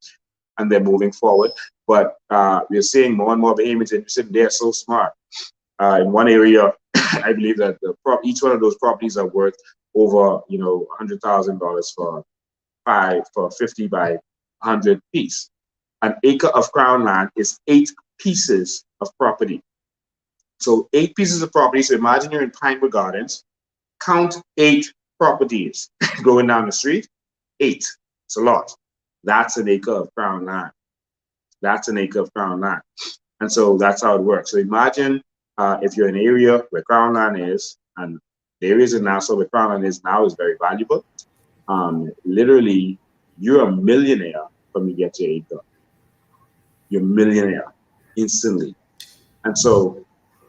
and they're moving forward. But we're seeing more and more Bahamians interested. They're so smart. In one area, I believe that each one of those properties are worth over, $100,000 for 50 by 100 piece. An acre of crown land is 8 pieces of property. So 8 pieces of property. So imagine you're in Pinewood Gardens. Count 8 properties going down the street. 8. It's a lot. That's an acre of crown land. That's an acre of crown land. And so that's how it works. So imagine if you're in an area where crown land is, and the areas in Nassau where crown land is now is very valuable. Literally, you're a millionaire when you get your acre. You're a millionaire instantly. And so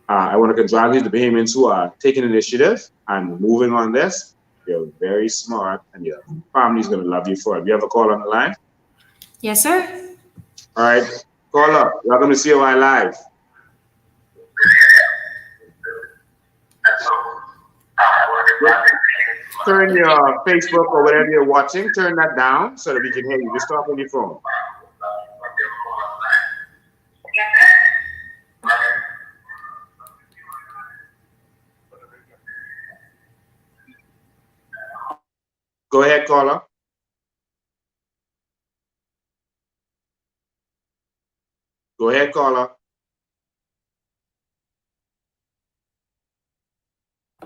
I want to congratulate the Bahamians who are taking initiative and moving on this. You're very smart, and your family's going to love you for it. You have a call on the line? Yes, sir. All right, call up. Welcome to COI Live. Turn your Facebook or whatever you're watching, turn that down so that we can hear you. Just talk on your phone. Go ahead, caller. Go ahead, caller.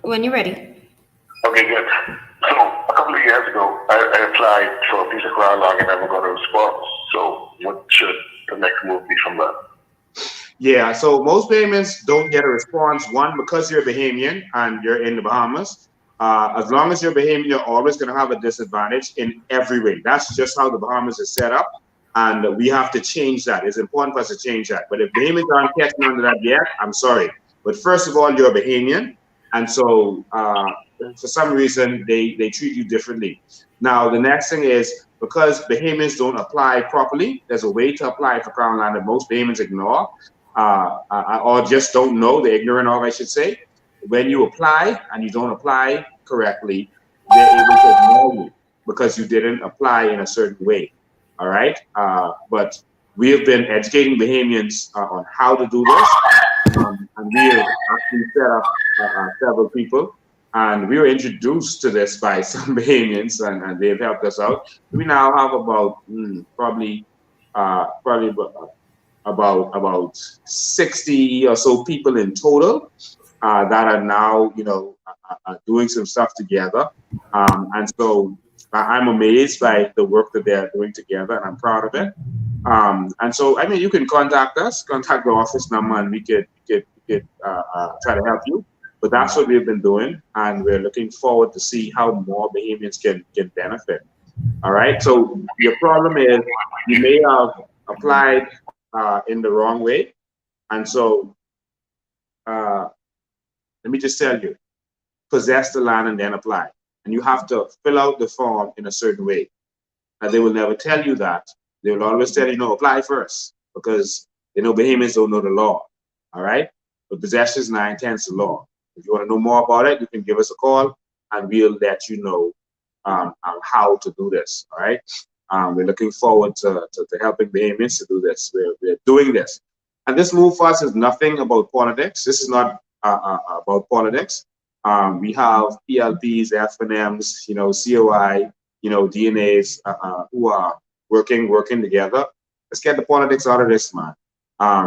When you're ready. Okay, good. So a couple of years ago, I applied for a piece of ground log and never got a response. So what should the next move be from that? Yeah, so most Bahamians don't get a response. One, because you're a Bahamian and you're in the Bahamas. As long as you're Bahamian, you're always going to have a disadvantage in every way. That's just how the Bahamas is set up, and we have to change that. It's important for us to change that. But if Bahamians aren't catching on to that yet, I'm sorry. But first of all, you're a Bahamian, and so for some reason, they treat you differently. Now, the next thing is, because Bahamians don't apply properly, there's a way to apply for crown land that most Bahamians ignore, or just don't know. They're ignorant of, I should say. When you apply and you don't apply correctly, they're able to ignore you because you didn't apply in a certain way. All right. But we have been educating Bahamians on how to do this. And we have actually set up several people. And we were introduced to this by some Bahamians, and they've helped us out. We now have about probably about 60 or so people in total that are now, doing some stuff together. And so I'm amazed by the work that they're doing together, and I'm proud of it. And so, I mean, you can contact us, contact the office number, and we could try to help you. But that's what we've been doing, and we're looking forward to see how more Bahamians can benefit. All right. So your problem is you may have applied in the wrong way, and so let me just tell you, possess the land and then apply. And you have to fill out the form in a certain way. And they will never tell you that. They will always tell you, no, apply first, because they know Bahamians don't know the law. All right. But possession is 9/10 the law. If you want to know more about it, you can give us a call, and we'll let you know how to do this. All right. We're looking forward to helping Bahamians to do this. We're doing this. And this move for us is nothing about politics. This is not about politics. We have PLPs, FNMs, COI, DNAs who are working together. Let's get the politics out of this, man.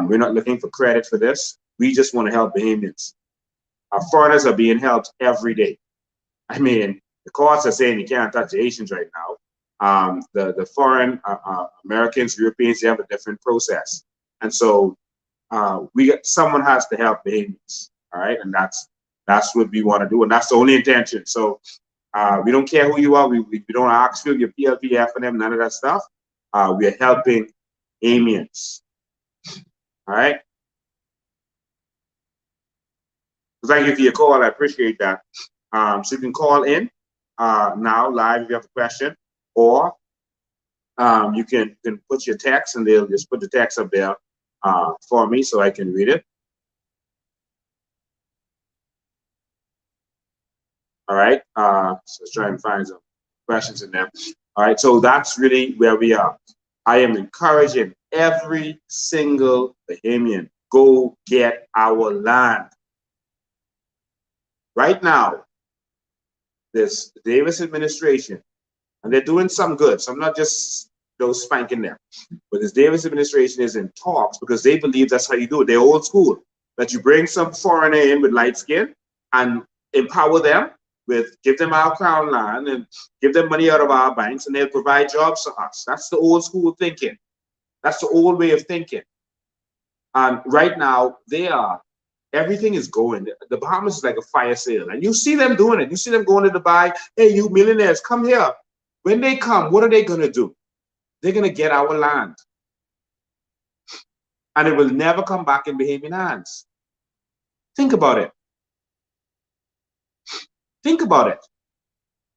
We're not looking for credit for this. We just want to help Bahamians. Foreigners are being helped every day. I mean, the courts are saying you can't touch the Asians right now. The foreign Americans, Europeans, they have a different process. And so someone has to help Bahamians. All right, and that's what we want to do, and that's the only intention. So we don't care who you are. We don't ask you your PLP, FNM, none of that stuff. We are helping Bahamians. All right. Thank you for your call. I appreciate that. So you can call in now live if you have a question, or you can put your text, and they'll just put the text up there for me so I can read it. All right. So let's try and find some questions in there. All right. So that's really where we are. I am encouraging every single Bahamian, go get our land. Right now, this Davis administration, and they're doing some good. So I'm not just those spanking them, but this Davis administration is in talks because they believe that's how you do it. They're old school, that you bring some foreigner in with light skin and empower them with, give them our crown land and give them money out of our banks, and they'll provide jobs for us. That's the old school thinking. That's the old way of thinking. And right now, everything is going. The Bahamas is like a fire sale, and you see them doing it. You see them going to Dubai. Hey, you millionaires, come here. When they come, what are they going to do? They're going to get our land, and it will never come back in Bahamian hands. Think about it. Think about it.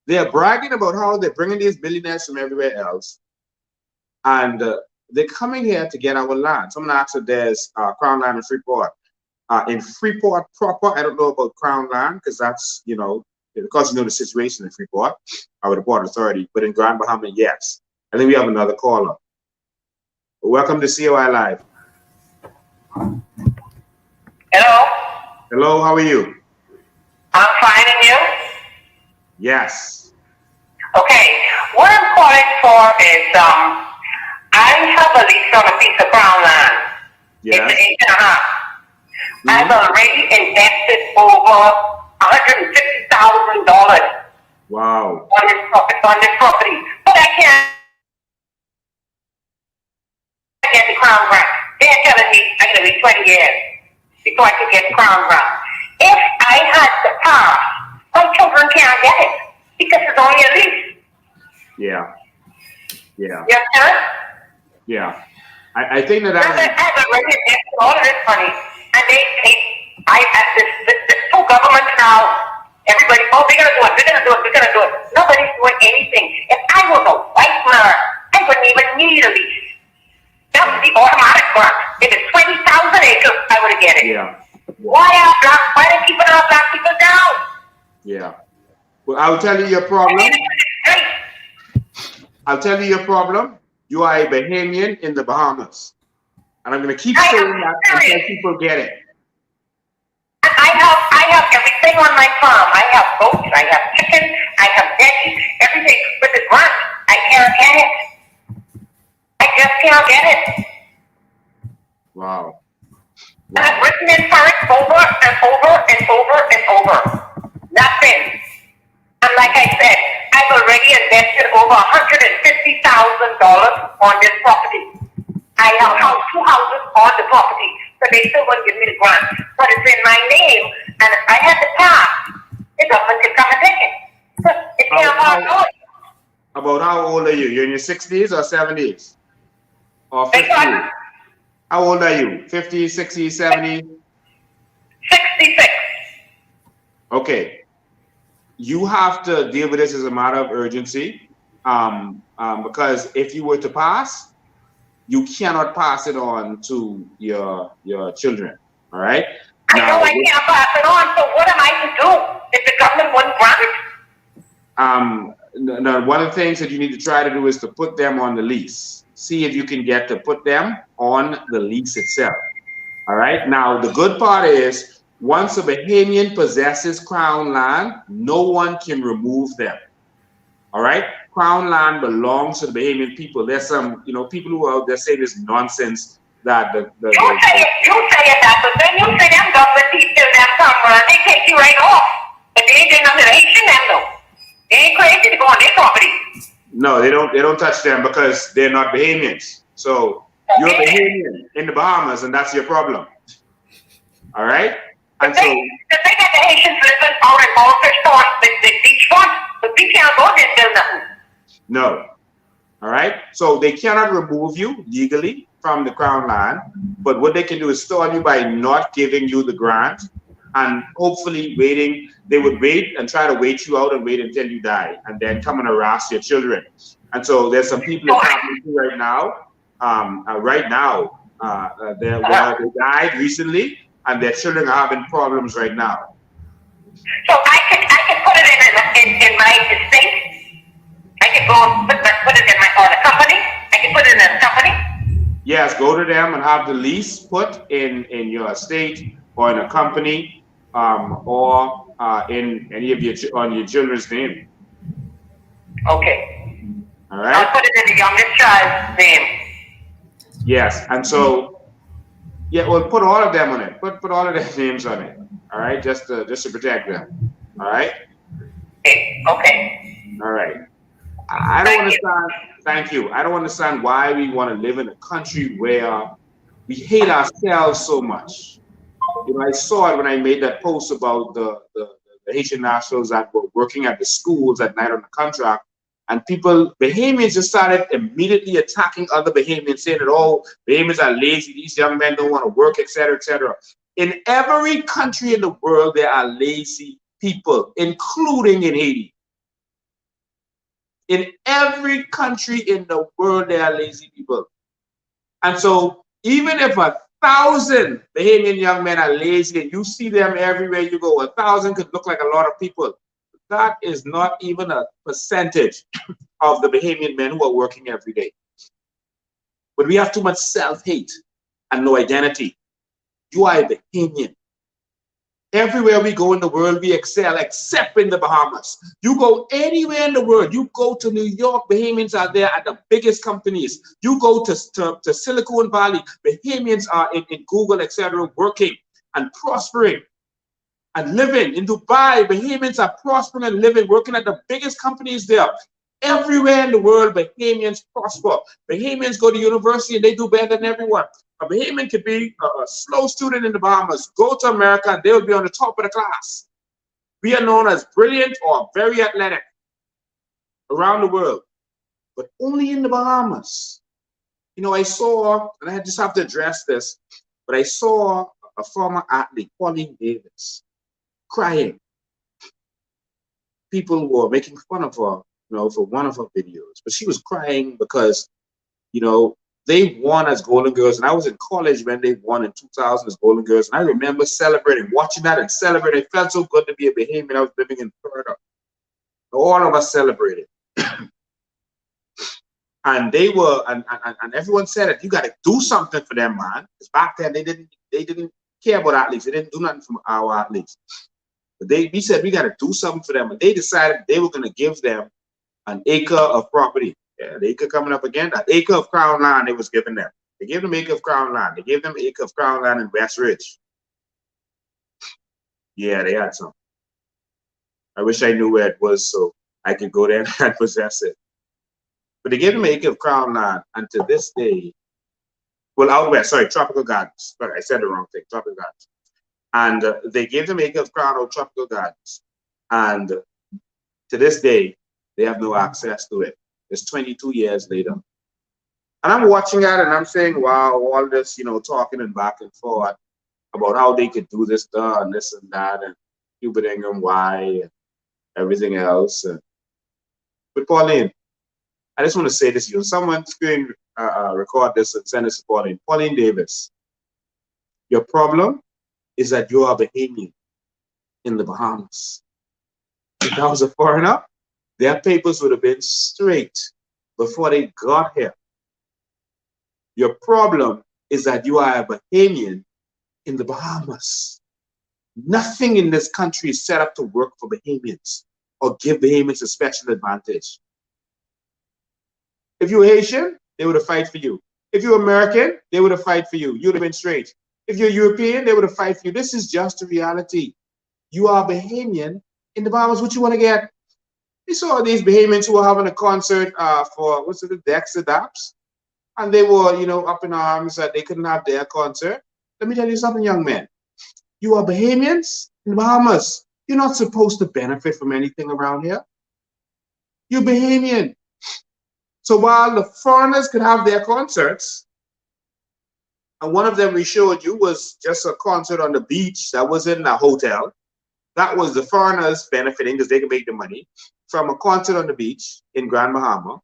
They're bragging about how they're bringing these billionaires from everywhere else, and they're coming here to get our land. Someone asked if there's crown land in Freeport. In Freeport proper, I don't know about crown land because that's, because the situation in Freeport with the Port Authority, but in Grand Bahama, yes. I think we have another caller. Welcome to COI Live. Hello. Hello, how are you? I'm fine, and you? Yes. Okay, what I'm calling for is, I have a lease on a piece of crown land. Yes. It's 8.5. I've already invested over $150,000. Wow. On this property, but I can't get the crown grant. They're telling me I'm going to be 20 years before I can get crown grant. If I had the pass, my children can't get it because it's only a lease. Yeah. Yeah. Yes, sir? Yeah. I think that I've already invested all of this money, and the two governments now, everybody, oh, we're going to do it, we're going to do it, we're going to do it. Nobody's doing anything. If I was a white man, I wouldn't even need a lease. That would be automatic grant. If it's 20,000 acres, I would get it. Yeah. Why are they keeping our black people down? Yeah. Well, I'll tell you your problem. I'll tell you your problem. You are a Bahamian in the Bahamas. And I'm going to keep saying that until people get it. I have everything on my farm. I have goats, I have chickens, I have veggies, everything. With the grant, I can't get it. I just can't get it. Wow. And I've written in for it over and over and over and over. Nothing. And like I said, I've already invested over $150,000 on this property. I have two houses on the property, so they still won't give me the grant. But it's in my name, and if I had the pass, the government could come and take it. It can't pass. About how old are you? You're in your 60s or 70s? Or 50s? How old are you? 50s, 60s, 70s? 66. Okay. You have to deal with this as a matter of urgency, because if you were to pass, you cannot pass it on to your children. All right. I know I can't pass it on. So what am I to do if the government wouldn't grant it? No, one of the things that you need to try to do is to put them on the lease. See if you can get to put them on the lease itself. All right. Now the good part is, once a Bahamian possesses crown land, no one can remove them. All right. Crown land belongs to the Bahamian people. There's some, people who are out there saying this nonsense that you say it that, but then you say them government people them somewhere, they take you right off. But they ain't doing nothing. They ain't shooting them though. They ain't crazy to go on their property. No, they don't touch them because they're not Bahamians. So you're a Bahamian in the Bahamas, and that's your problem. All right. And so the thing that the Haitians living out in Balterstone, the beachfront, but we can't go there and do nothing. no. All right. So they cannot remove you legally from the Crown land, but what they can do is stall you by not giving you the grant and hopefully waiting. They would wait and try to wait you out and wait until you die and then come and harass your children. And so there's some people in happening right now. They died recently and their children are having problems right now. So I could put it in my estate. I could go and put it in a company. I can put it in a company. Yes, go to them and have the lease put in your estate or in a company, or in any of your children's name. Okay. All right. I'll put it in the youngest child's name. Yes, and so we'll put all of them on it. Put all of their names on it. All right, just to protect them. All right. Okay. All right. I don't understand. Thank you. I don't understand why we want to live in a country where we hate ourselves so much. I saw it when I made that post about the Haitian nationals that were working at the schools at night on the contract, and Bahamians just started immediately attacking other Bahamians, saying that, oh, Bahamians are lazy, these young men don't want to work, etc., etc. In every country in the world, there are lazy people, including in Haiti. In every country in the world, there are lazy people. And so even if 1,000 Bahamian young men are lazy and you see them everywhere you go, 1,000 could look like a lot of people. That is not even a percentage of the Bahamian men who are working every day. But we have too much self-hate and no identity. You are a Bahamian. Everywhere we go in the world, we excel, except in the Bahamas. You go anywhere in the world, you go to New York, Bahamians are there at the biggest companies. You go to Silicon Valley, Bahamians are in Google, etc., working and prospering and living. In Dubai, Bahamians are prospering and living, working at the biggest companies there. Everywhere in the world, Bahamians prosper. Bahamians go to university and they do better than everyone. A Bahamian could be a slow student in the Bahamas, go to America, and they will be on the top of the class. We are known as brilliant or very athletic around the world, but only in the Bahamas. I saw, and I just have to address this, but I saw a former athlete, Pauline Davis, crying. People were making fun of her, for one of her videos, but she was crying because, they won as Golden Girls, and I was in college when they won in 2000 as Golden Girls, and I remember celebrating, watching that and celebrating. It felt so good to be a Bahamian. I was living in Florida. All of us celebrated. And they were, and everyone said that you got to do something for them, man. Because back then they didn't care about athletes. They didn't do nothing for our athletes. But we said we got to do something for them, and they decided they were going to give them an acre of property. Yeah, the acre coming up again. An acre of Crown land they was giving them. They gave them an acre of Crown land. They gave them an acre of Crown land in West Ridge. Yeah, they had some. I wish I knew where it was so I could go there and possess it. But they gave them an acre of Crown land, and to this day, well, out west, sorry, Tropical Gardens. Sorry, I said the wrong thing, Tropical Gardens. And they gave them an acre of Crown or Tropical Gardens. And to this day, they have no access to it. It's 22 years later. And I'm watching that and I'm saying, wow, all this, talking and back and forth about how they could do this, and this and that, and Hubert Ingham, why, and everything else. But Pauline, I just want to say this to you. Someone screen record this and send this to Pauline. Pauline Davis, your problem is that you are Bahamian in the Bahamas. If that was a foreigner, their papers would have been straight before they got here. Your problem is that you are a Bahamian in the Bahamas. Nothing in this country is set up to work for Bahamians or give Bahamians a special advantage. If you're Haitian, they would have fight for you. If you're American, they would have fight for you. You would have been straight. If you're European, they would have fight for you. This is just the reality. You are Bahamian in the Bahamas. What you want to get? We saw these Bahamians who were having a concert for, the Dex Adapts. And they were, up in arms that they couldn't have their concert. Let me tell you something, young men. You are Bahamians in the Bahamas. You're not supposed to benefit from anything around here. You're Bahamian. So while the foreigners could have their concerts, and one of them we showed you was just a concert on the beach that was in a hotel. That was the foreigners benefiting because they could make the money from a concert on the beach in Grand Bahama.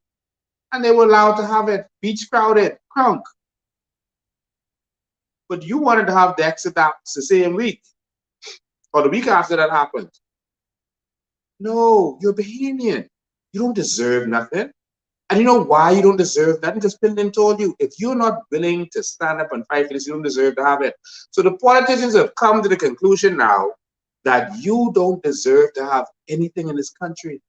And they were allowed to have it beach crowded, crunk. But you wanted to have the Exodus the same week or the week after that happened. No, you're Bahamian. You don't deserve nothing. And you know why you don't deserve nothing? Because Pindon told you, if you're not willing to stand up and fight for this, you don't deserve to have it. So the politicians have come to the conclusion now that you don't deserve to have anything in this country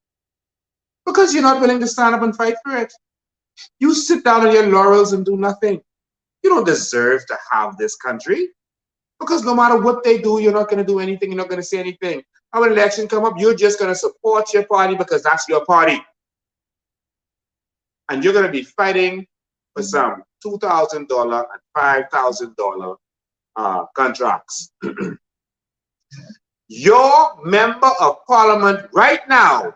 because you're not willing to stand up and fight for it. You sit down on your laurels and do nothing. You don't deserve to have this country because no matter what they do, you're not going to do anything. You're not going to say anything. How an election come up, you're just going to support your party because that's your party. And you're going to be fighting for some $2,000 and $5,000 contracts. Your member of parliament right now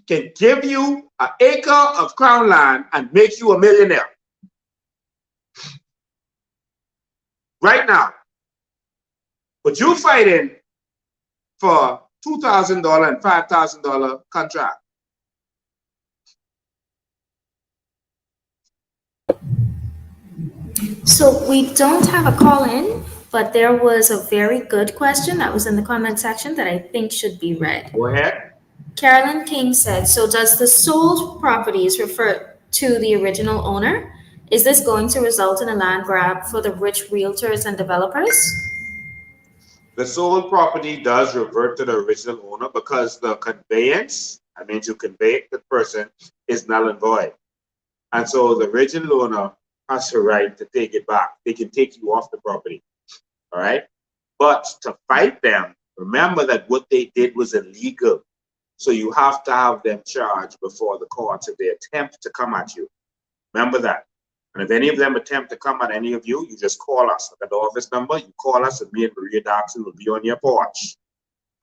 can give you an acre of crown land and make you a millionaire. Right now. But you're fighting for $2,000 and $5,000 contract. So we don't have a call in, but there was a very good question that was in the comment section that I think should be read. Go ahead. Carolyn King said, so does the sold properties refer to the original owner? Is this going to result in a land grab for the rich realtors and developers? The sold property does revert to the original owner because the conveyance, I mean to convey the person, is null and void. And so the original owner has the right to take it back. They can take you off the property, all right? But to fight them, remember that what they did was illegal. So you have to have them charged before the courts if they attempt to come at you. Remember that. And if any of them attempt to come at any of you, you just call us at the office number. You call us and me and Maria Dobson will be on your porch.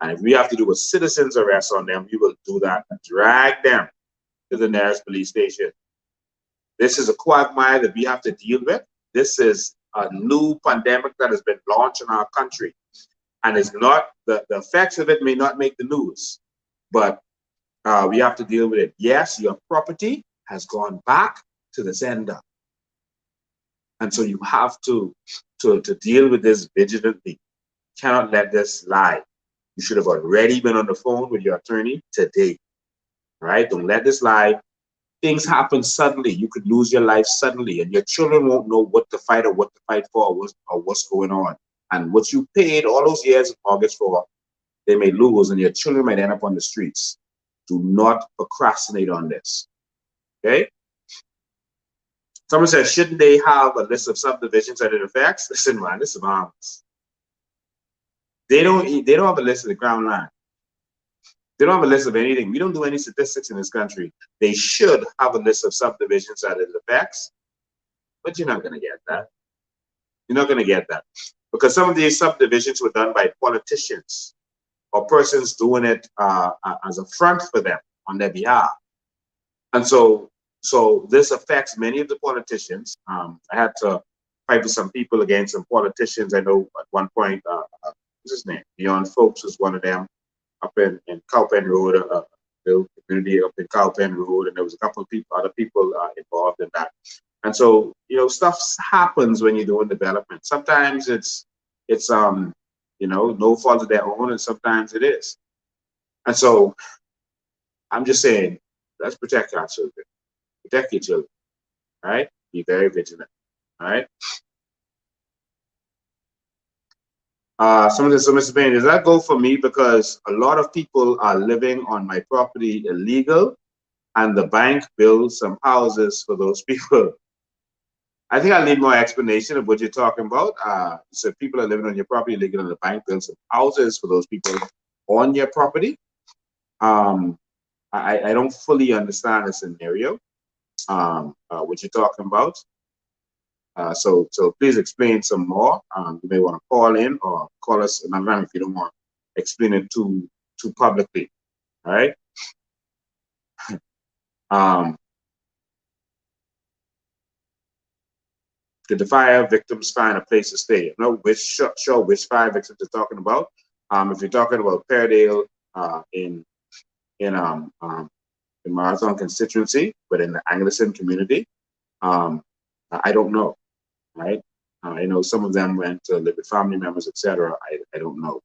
And if we have to do a citizen's arrest on them, we will do that and drag them to the nearest police station. This is a quagmire that we have to deal with. This is a new pandemic that has been launched in our country. And it's not, the effects of it may not make the news, but we have to deal with it. Yes, your property has gone back to the sender. And so you have to deal with this vigilantly. You cannot let this lie. You should have already been on the phone with your attorney today. All right? Don't let this lie. Things happen suddenly. You could lose your life suddenly, and your children won't know what to fight or what to fight for or what's going on. And what you paid all those years of mortgage for, they may lose, and your children might end up on the streets. Do not procrastinate on this. Okay? Someone says, shouldn't they have a list of subdivisions that it affects? Listen, man, this is Bahamas. They don't have a list of the ground line. They don't have a list of anything. We don't do any statistics in this country. They should have a list of subdivisions that it affects, but you're not going to get that. You're not going to get that because some of these subdivisions were done by politicians or persons doing it as a front for them on their behalf. And so this affects many of the politicians. I had to fight with some people against some politicians. I know at one point, what's his name? Beyond Folks was one of them up in Cowpen Road, the community up in Cowpen Road, and there was a couple of people, other people involved in that. And so, you know, stuff happens when you're doing development. Sometimes it's you know, no fault of their own, and sometimes it is. And so I'm just saying, let's protect our children. Protect your children, all right? Be very vigilant, all right? Someone says, so Mr. Payne, does that go for me because a lot of people are living on my property illegal and the bank builds some houses for those people? I think I need more explanation of what you're talking about. So people are living on your property illegal and the bank builds some houses for those people on your property. I don't fully understand the scenario. What you're talking about. So please explain some more. You may want to call in or call us another time if you don't want to explain it too publicly. All right. Did the fire victims find a place to stay? No, sure which fire victims you're talking about. If you're talking about Peardale in Marathon constituency, but in the Anglican community, I don't know, right? I know some of them went to live with family members, etc. I don't know,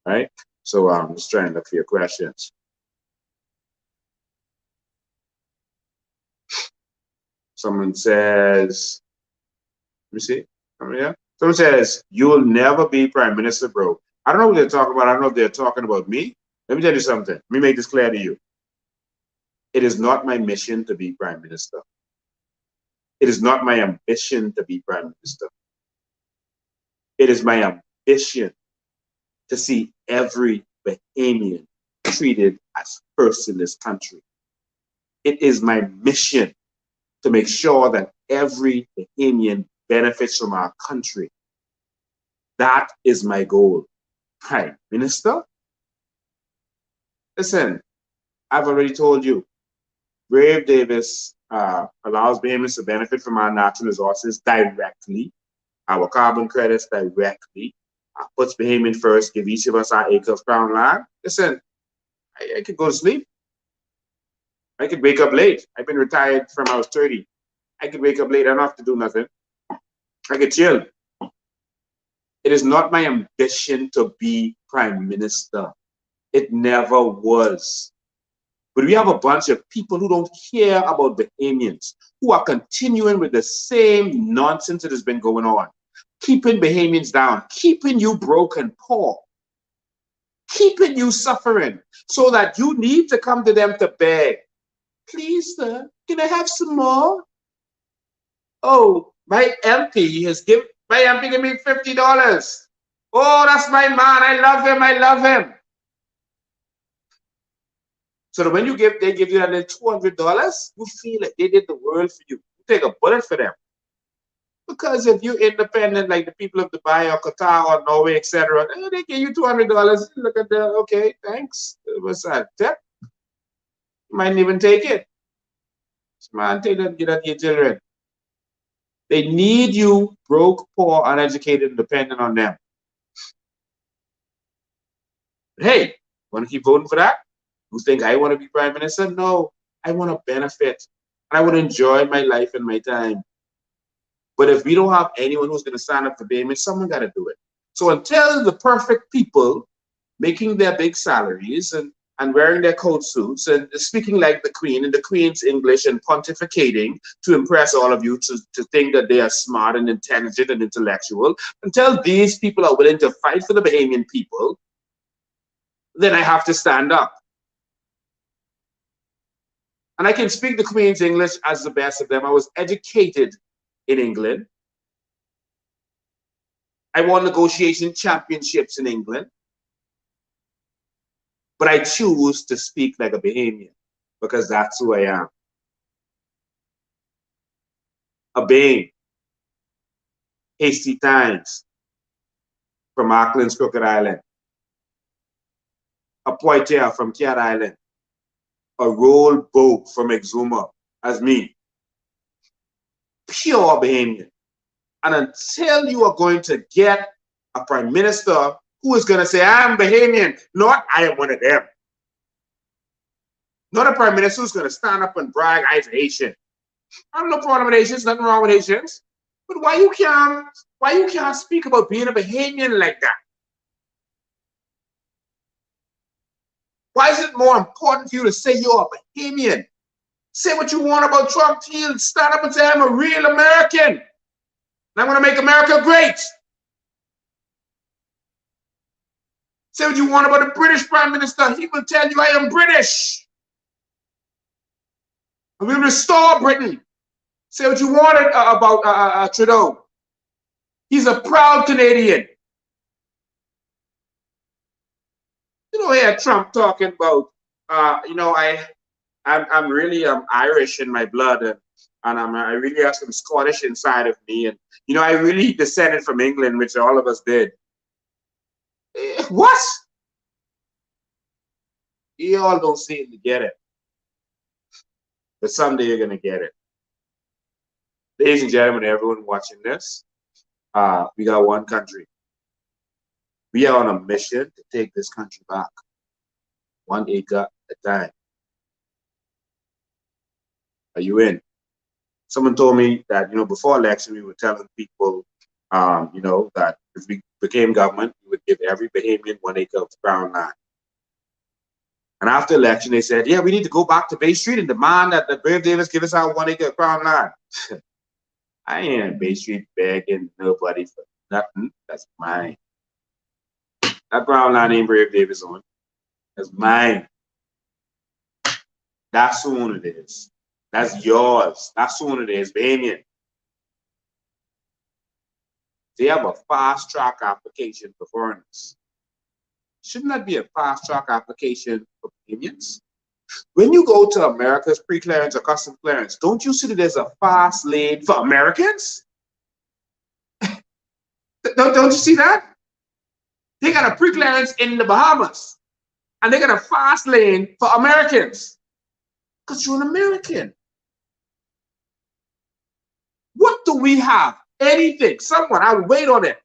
right? So I'm just trying to look for your questions. Someone says, let me see. Someone says, you'll never be prime minister, bro. I don't know what they're talking about. I don't know if they're talking about me. Let me tell you something. Let me make this clear to you. It is not my mission to be prime minister. It is not my ambition to be prime minister. It is my ambition to see every Bahamian treated as first in this country. It is my mission to make sure that every Bahamian benefits from our country. That is my goal. Prime Minister? Listen, I've already told you, Brave Davis allows Bahamians to benefit from our natural resources directly, our carbon credits directly, puts Bahamian first, give each of us our acre of crown land. Listen, I could go to sleep. I could wake up late. I've been retired from I was 30. I could wake up late. I don't have to do nothing. I could chill. It is not my ambition to be prime minister. It never was. But we have a bunch of people who don't care about Bahamians, who are continuing with the same nonsense that has been going on, keeping Bahamians down, keeping you broke and poor, keeping you suffering, so that you need to come to them to beg. Please, sir, can I have some more? Oh, my MP gave me $50. Oh, that's my man. I love him. I love him. So that when they give you that little $200, you feel like they did the world for you. You take a bullet for them. Because if you're independent, like the people of Dubai or Qatar or Norway, etc., they give you $200. Look at the, okay, thanks. It was a tip. You might even take it. Man, take that, get that to your children. They need you broke, poor, uneducated, and dependent on them. But hey, want to keep voting for that? You think I want to be prime minister? No, I want to benefit. I want to enjoy my life and my time. But if we don't have anyone who's going to stand up for Bahamians, someone got to do it. So until the perfect people making their big salaries and wearing their coat suits and speaking like the Queen in the Queen's English and pontificating to impress all of you to think that they are smart and intelligent and intellectual, until these people are willing to fight for the Bahamian people, then I have to stand up. And I can speak the Queen's English as the best of them. I was educated in England. I won negotiation championships in England. But I choose to speak like a Bahamian because that's who I am. A Bahamian, Hasty Times from Auckland's Crooked Island. A Poitier from Cat Island. A Roll Boat from Exuma, as me. Pure Bahamian. And until you are going to get a prime minister who is going to say, I'm Bahamian, not I am one of them. Not a prime minister who's going to stand up and brag, I'm Haitian. I have no problem with Haitians, nothing wrong with Haitians. But why you can't speak about being a Bahamian like that? Why is it more important for you to say you're a Bahamian? Say what you want about Trump. He'll stand up and say, I'm a real American. And I'm going to make America great. Say what you want about the British Prime Minister. He will tell you, I am British. And we'll restore Britain. Say what you want about Trudeau. He's a proud Canadian. You know, here Trump talking about, I'm really Irish in my blood, and And I really have some Scottish inside of me. And, you know, I really descended from England, which all of us did. What? You all don't seem to get it. But someday you're going to get it. Ladies and gentlemen, everyone watching this, we got one country. We are on a mission to take this country back, 1 acre at a time. Are you in? Someone told me that, you know, before election, we were telling people, you know, that if we became government, we would give every Bahamian 1 acre of crown land. And after election, they said, yeah, we need to go back to Bay Street and demand that the Brave Davis give us our 1 acre of crown land. I ain't in Bay Street begging nobody for nothing. That's mine. That crown land ain't Brave Davis on. That's mine. That's who it is. That's yours. That's who it is, Bahamian. They have a fast track application for foreigners. Shouldn't that be a fast track application for Bahamians? When you go to America's pre-clearance or custom clearance, don't you see that there's a fast lane for Americans? Don't you see that? They got a pre-clearance in the Bahamas, and they got a fast lane for Americans. Because you're an American. What do we have? Anything, someone, I'll wait on it.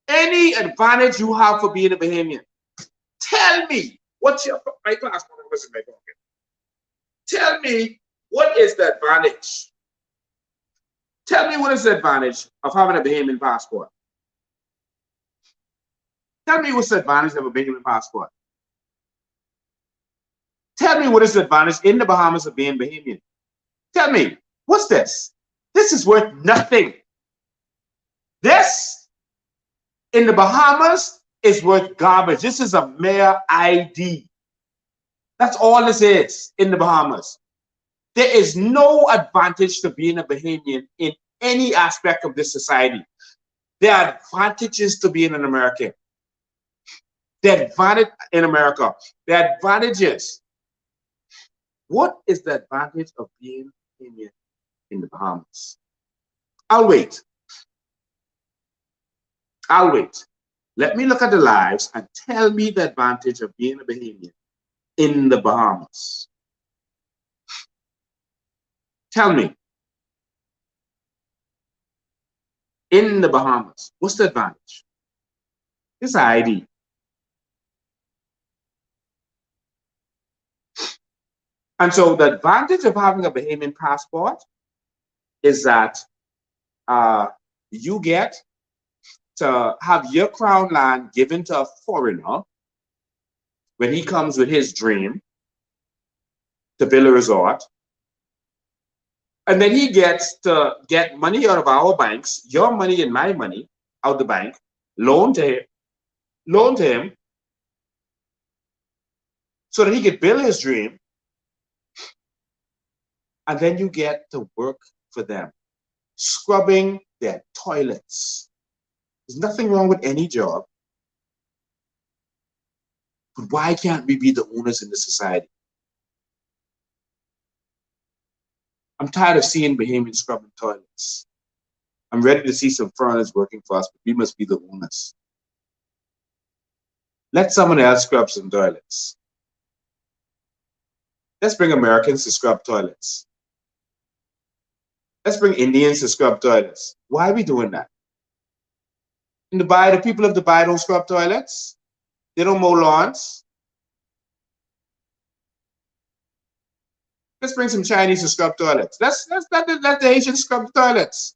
Any advantage you have for being a Bahamian? Tell me, what's your, my class was in my pocket. Tell me, what is the advantage? Tell me what is the advantage of having a Bahamian passport? Tell me what's the advantage of a Bahamian passport. Tell me what is the advantage in the Bahamas of being Bahamian. Tell me, what's this? This is worth nothing. This, in the Bahamas, is worth garbage. This is a mere ID. That's all this is in the Bahamas. There is no advantage to being a Bahamian in any aspect of this society. There are advantages to being an American. The advantage in America. The advantages. What is the advantage of being Bahamian in the Bahamas? I'll wait. I'll wait. Let me look at the lives and tell me the advantage of being a Bahamian in the Bahamas. Tell me. In the Bahamas, what's the advantage? It's ID. And so the advantage of having a Bahamian passport is that you get to have your crown land given to a foreigner when he comes with his dream to build a resort. And then he gets to get money out of our banks, your money and my money out the bank, loan to him so that he could build his dream. And then you get to work for them, scrubbing their toilets. There's nothing wrong with any job. But why can't we be the owners in this society? I'm tired of seeing Bahamians scrubbing toilets. I'm ready to see some foreigners working for us, but we must be the owners. Let someone else scrub some toilets. Let's bring Americans to scrub toilets. Let's bring Indians to scrub toilets. Why are we doing that? In Dubai, the people of Dubai don't scrub toilets. They don't mow lawns. Let's bring some Chinese to scrub toilets. Let the Asians scrub the toilets.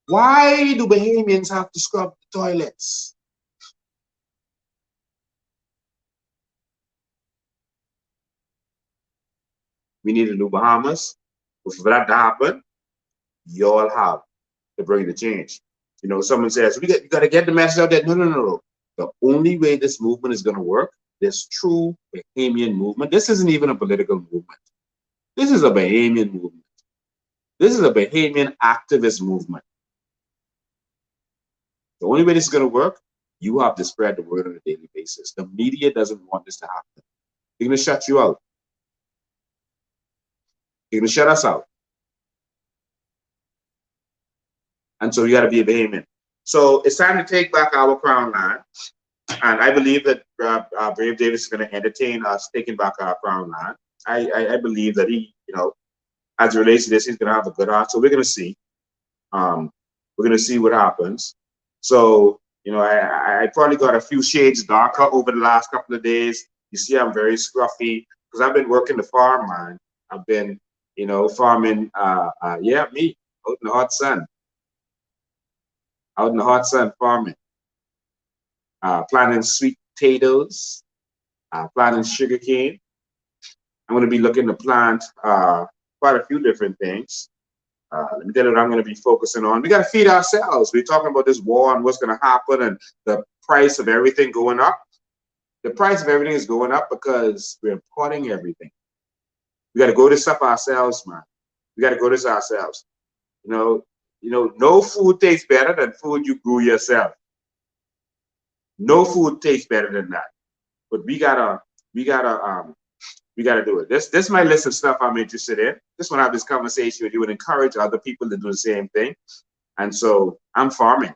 Why do Bahamians have to scrub the toilets? We need a new Bahamas. But for that to happen, you all have to bring the change. You know, someone says, you got to get the message out there. No. The only way this movement is going to work, this true Bahamian movement, this isn't even a political movement. This is a Bahamian movement. This is a Bahamian activist movement. The only way this is going to work, you have to spread the word on a daily basis. The media doesn't want this to happen. They're going to shut you out. They're going to shut us out. And so you got to be a Bahamian. So it's time to take back our crown land. And I believe that Brave Davis is going to entertain us taking back our crown land. I believe that he, you know, as it relates to this, he's going to have a good heart. So we're going to see. We're going to see what happens. So, you know, I probably got a few shades darker over the last couple of days. You see, I'm very scruffy because I've been working the farm, man. I've been, you know, farming, yeah, me, out in the hot sun. Out in the hot sun farming. Planting sweet potatoes, planting sugarcane. I'm going to be looking to plant quite a few different things. Let me tell you what I'm going to be focusing on. We got to feed ourselves. We're talking about this war and what's going to happen and the price of everything going up. The price of everything is going up because we're importing everything. We got to go this up ourselves, man. We got to go this ourselves. You know, no food tastes better than food you grew yourself. No food tastes better than that. But we gotta do it. This is my list of stuff I'm interested in. Just want to have this conversation with you and encourage other people to do the same thing. And so I'm farming.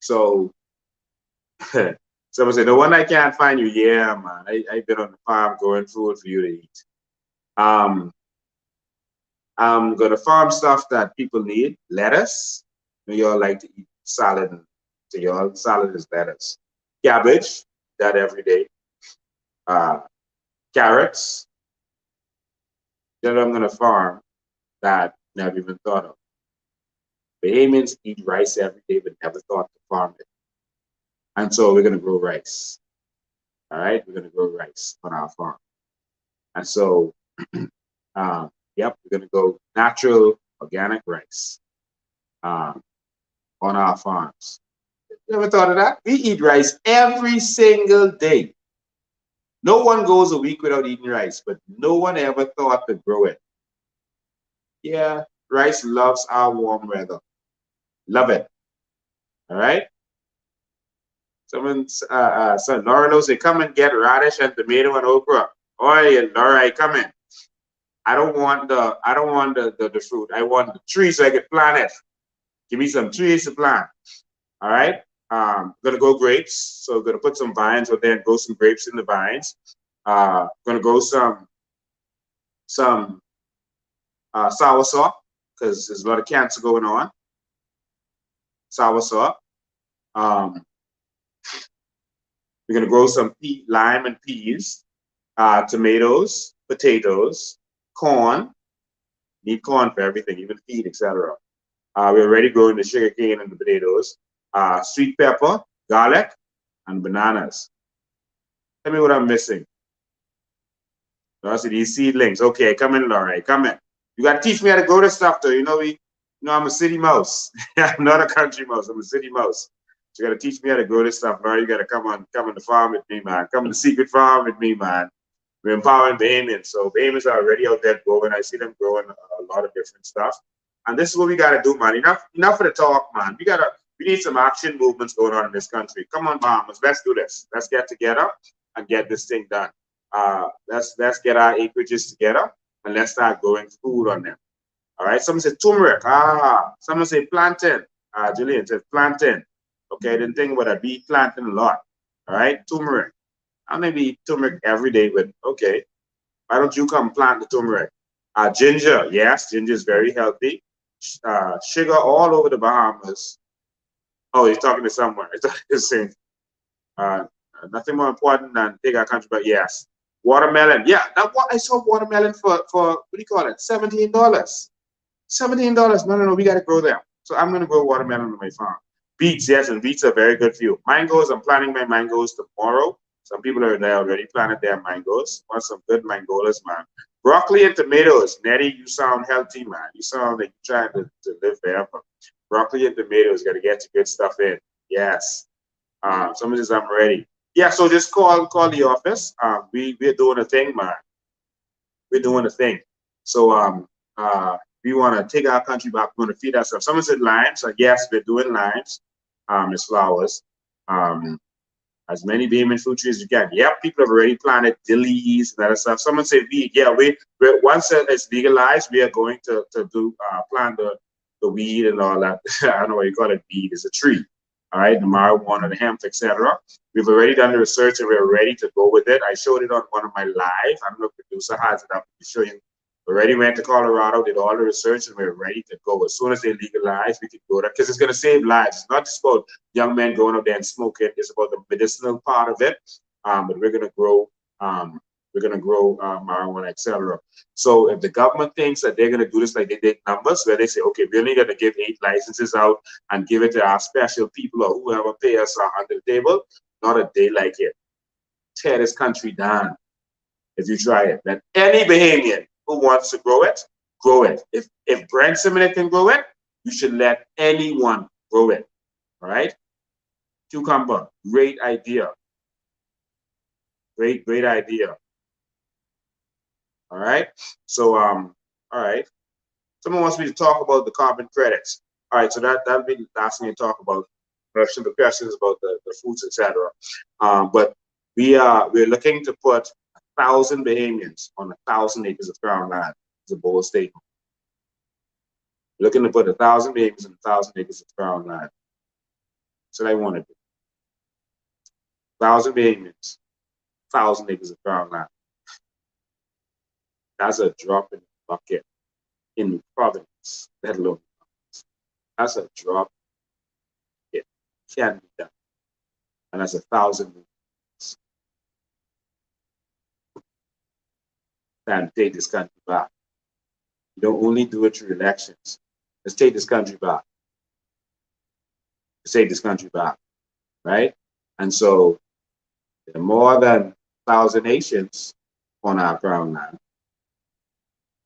So someone said, no wonder I can't find you. Yeah, man. I've been on the farm growing food for you to eat. I'm gonna farm stuff that people need. Lettuce. You all like to eat salad. So y'all, salad is lettuce. Cabbage, that every day. Carrots. That I'm gonna farm that never even thought of. Bahamians eat rice every day, but never thought to farm it. And so we're gonna grow rice. All right, we're gonna grow rice on our farm. And so, yep, we're gonna go natural organic rice on our farms. You ever thought of that? We eat rice every single day. No one goes a week without eating rice, but no one ever thought to grow it. Yeah, rice loves our warm weather. Love it. All right. Someone, so Laura knows they come and get radish and tomato and okra. Oh yeah, Laura, come in. I don't want the fruit. I want the tree so I can plant it. Give me some trees to plant. All right. Gonna grow grapes. So gonna put some vines out there and grow some grapes in the vines. Gonna grow some soursop because there's a lot of cancer going on. Soursop. We're gonna grow some lime and peas, tomatoes, potatoes, corn. Need corn for everything, even feed, etc. We're already growing the sugar cane and the potatoes. Sweet pepper, garlic, and bananas. Tell me what I'm missing. I see these seedlings. Okay, come in, Laurie. Come in. You got to teach me how to grow this stuff, though. You know, I'm a city mouse. I'm not a country mouse. I'm a city mouse. So you got to teach me how to grow this stuff, Laurie. You got to come on the farm with me, man. Come on the secret farm with me, man. We're empowering Bahamians. So Bahamians are already out there growing. I see them growing a lot of different stuff. And this is what we got to do, man. Enough for the talk, man. We need some action movements going on in this country. Come on, Bahamas. Let's do this. Let's get together and get this thing done. Let's get our acreages together and let's start growing food on them. All right. Someone said turmeric. Someone said plantain. Julian said plantain. Okay. Didn't think about that. Be planting a lot. All right. Turmeric. I maybe eat turmeric every day, but okay. Why don't you come plant the turmeric? Ginger. Yes, ginger is very healthy. Sugar all over the Bahamas. Oh, he's talking to someone. He's saying nothing more important than take our country, but yes. Watermelon. Yeah, I saw watermelon for what do you call it? $17. $17. No, we got to grow them. So I'm going to grow watermelon on my farm. Beets, yes, and beets are very good for you. Mangoes, I'm planting my mangoes tomorrow. Some people are there already planted their mangoes. Want some good mangolas, man. Broccoli and tomatoes. Nettie, you sound healthy, man. You sound like you're trying to live forever. Broccoli and tomatoes, got to get your good stuff in. Yes. Someone says, I'm ready. Yeah, so just call the office. We're doing a thing, man. We're doing a thing. So we want to take our country back. We want to feed ourselves. Someone said limes. Yes, we're doing limes. It's flowers. As many Bahamian fruit trees as you can. Yep, people have already planted dillies and other stuff. Someone said weed. Yeah, once it's legalized, we are going to plant the the weed and all that. I don't know what you call it, weed, it's a tree. All right, the marijuana, the hemp, etc. We've already done the research and we're ready to go with it. I showed it on one of my live. I don't know if the producer has it up to show you. We already went to Colorado, did all the research, and we're ready to go. As soon as they legalize, we can go there because it's going to save lives. It's not just about young men going up there and smoking. It's about the medicinal part of it. But we're going to grow. Marijuana, etc. So if the government thinks that they're going to do this like they did numbers, where they say, okay, we're only going to give 8 licenses out and give it to our special people or whoever pay us under the table, not a day like it. Tear this country down if you try it. Let any Bahamian who wants to grow it, grow it. If Brent Simonic can grow it, you should let anyone grow it. All right? Cucumber, great idea. Great idea. All right. So, all right. Someone wants me to talk about the carbon credits. All right. So that'll be the last thing to talk about. Some questions about the foods, etc. But we're looking to put 1,000 Bahamians on 1,000 acres of crown land. It's a bold statement. Looking to put 1,000 Bahamians on 1,000 acres of crown land. That's what I want to do. 1,000 Bahamians, 1,000 acres of crown land. That's a drop in the bucket in the province, let alone the province. That's a drop. It can be done. And that's 1,000 millions. Time to take this country back. You don't only do it through elections. Let's take this country back. Let's take this country back. Right? And so there are more than 1,000 nations on our crown land.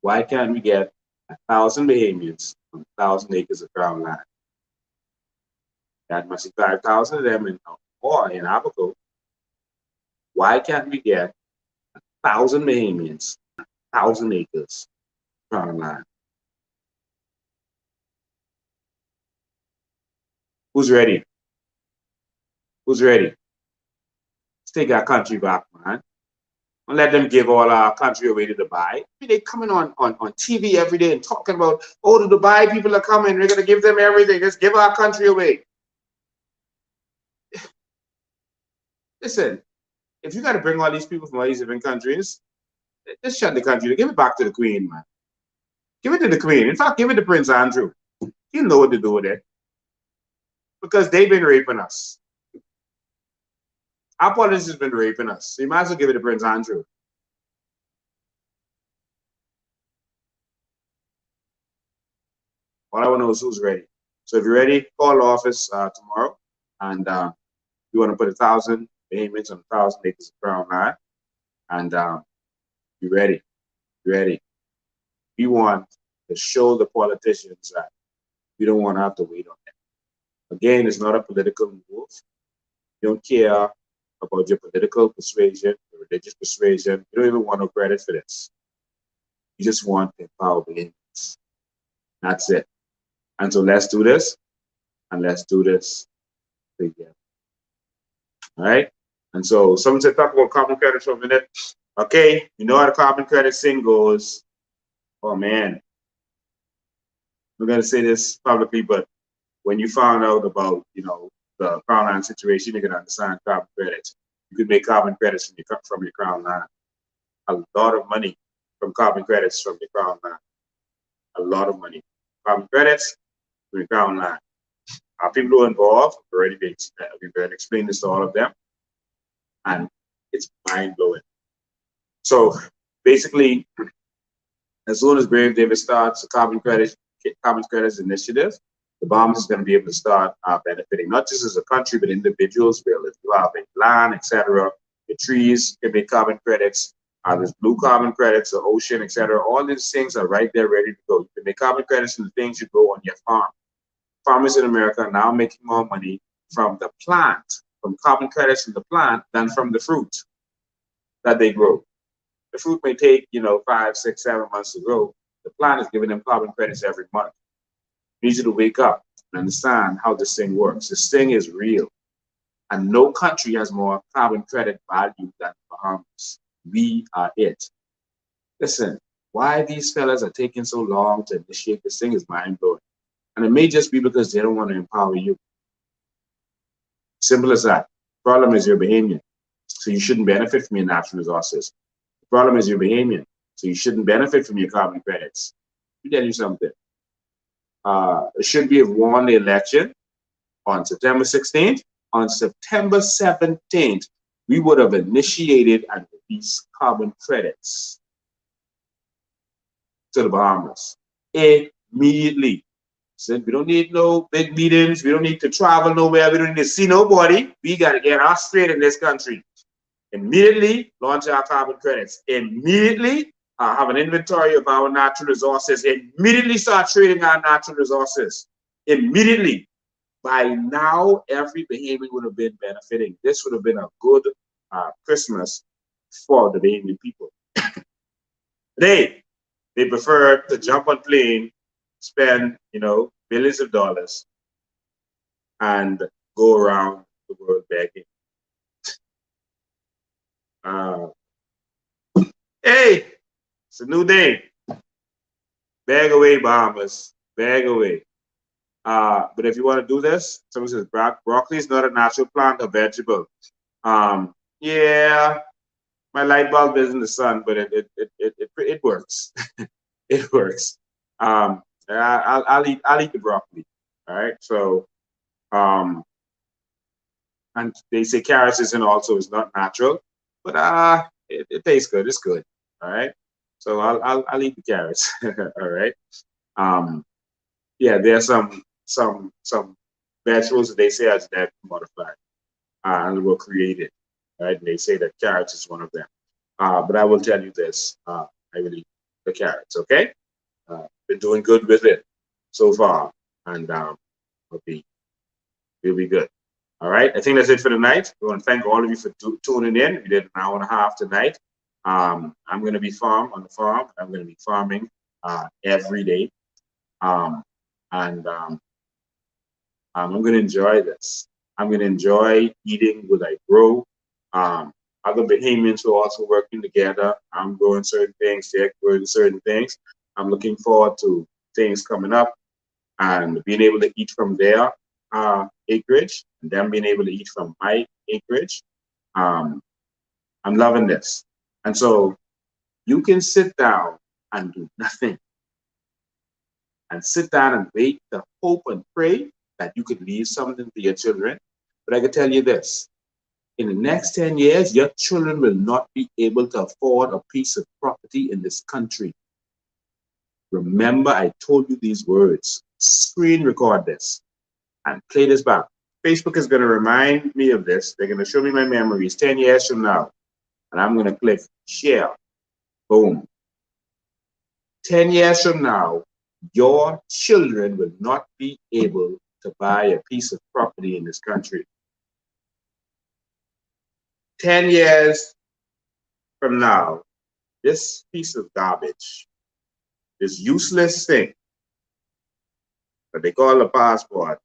Why can't we get 1,000 Bahamians on 1,000 acres of crown land? That must be 5,000 of them in Abaco. Why can't we get 1,000 Bahamians, 1,000 acres of crown land? Who's ready? Who's ready? Let's take our country back, man. Don't let them give all our country away to Dubai. I mean, they're coming on TV every day and talking about, oh, the Dubai people are coming. We're going to give them everything. Let's give our country away. Listen, if you got to bring all these people from all these different countries, just shut the country. Give it back to the Queen, man. Give it to the Queen. In fact, give it to Prince Andrew. He know what to do with it. Because they've been raping us. Our politicians have been raping us. So you might as well give it to Prince Andrew. All I want to know is who's ready. So if you're ready, call the office tomorrow. And you want to put 1,000 Bahamians on 1,000 acres of crown land. And be ready. Be ready. We want to show the politicians that we don't want to have to wait on them. Again, it's not a political move. You don't care about your political persuasion, your religious persuasion. You don't even want no credit for this. You just want to empower Bahamians. That's it. And so let's do this, and let's do this together. All right? And so someone said talk about carbon credits for a minute. Okay, you know how the carbon credit thing goes. Oh man. I'm gonna say this publicly, but when you found out about, the crown land situation, you can understand carbon credits. You could make carbon credits from your crown land. A lot of money from carbon credits from your crown land. A lot of money. Carbon credits from your crown land. Our people who are involved, we've explained this to all of them, and it's mind blowing. So basically, as soon as Brave David starts the carbon credits initiative, the Bahamians is going to be able to start benefiting, not just as a country, but individuals will. If you have a land, etc., the trees can make carbon credits. There's blue carbon credits, the ocean, etc. All these things are right there ready to go. You can make carbon credits from the things you grow on your farm. Farmers in America are now making more money from the plant, from carbon credits from the plant than from the fruit that they grow. The fruit may take, 5, 6, 7 months to grow. The plant is giving them carbon credits every month. I need you to wake up and understand how this thing works. This thing is real. And no country has more carbon credit value than the Bahamas. We are it. Listen, why these fellas are taking so long to initiate this thing is mind-blowing. And it may just be because they don't want to empower you. Simple as that. The problem is you're Bahamian, so you shouldn't benefit from your natural resources. The problem is you're Bahamian, so you shouldn't benefit from your carbon credits. Let me tell you something. Should we have won the election on September 16th? On September 17th, we would have initiated and released carbon credits to the Bahamas immediately. Said we don't need no big meetings. We don't need to travel nowhere. We don't need to see nobody. We got to get our straight in this country. Immediately launch our carbon credits. Immediately have an inventory of our natural resources. Immediately start trading our natural resources. Immediately. By now, every Bahamian would have been benefiting. This would have been a good Christmas for the Bahamian people. They prefer to jump on plane, spend, billions of dollars, and go around the world begging. Hey, it's a new day. Bag away, Bahamas. Bag away. But if you want to do this, someone says broccoli is not a natural plant or vegetable. Yeah, my light bulb is in the sun, but it works. It works. I'll eat the broccoli. All right. So, and they say carrots isn't also is not natural, but it tastes good. It's good. All right. So I'll eat the carrots. All right. Yeah, there's some vegetables that they say are genetically modified and were created. Right. And they say that carrots is one of them. But I will tell you this: I will eat the carrots. Okay. Been doing good with it so far, and we'll be good. All right, I think that's it for tonight. I want to thank all of you for tuning in. We did an hour and a half tonight. I'm going to be on the farm. I'm going to be farming every day, and I'm going to enjoy this. I'm going to enjoy eating what I grow. Other Bahamians who are also working together. I'm growing certain things. They're growing certain things. I'm looking forward to things coming up and being able to eat from their acreage and them being able to eat from my acreage. I'm loving this. And so you can sit down and do nothing and sit down and wait to hope and pray that you could leave something to your children. But I can tell you this, in the next 10 years, your children will not be able to afford a piece of property in this country. Remember, I told you these words. Screen record this and play this back. Facebook is going to remind me of this. They're going to show me my memories 10 years from now. And I'm going to click share. Boom. 10 years from now, your children will not be able to buy a piece of property in this country. 10 years from now, this piece of garbage, this useless thing that they call a passport,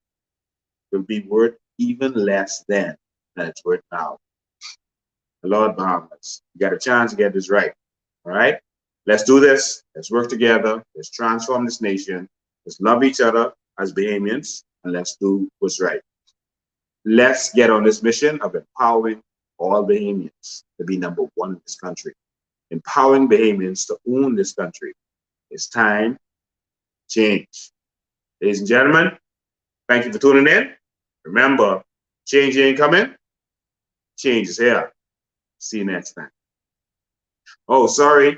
will be worth even less than it's worth now. Lord Bahamas, you got a chance to get this right. All right? Let's do this. Let's work together. Let's transform this nation. Let's love each other as Bahamians, and let's do what's right. Let's get on this mission of empowering all Bahamians to be number one in this country. Empowering Bahamians to own this country. It's time to change. Ladies and gentlemen, thank you for tuning in. Remember, change ain't coming. Change is here. See you next time. Oh, sorry.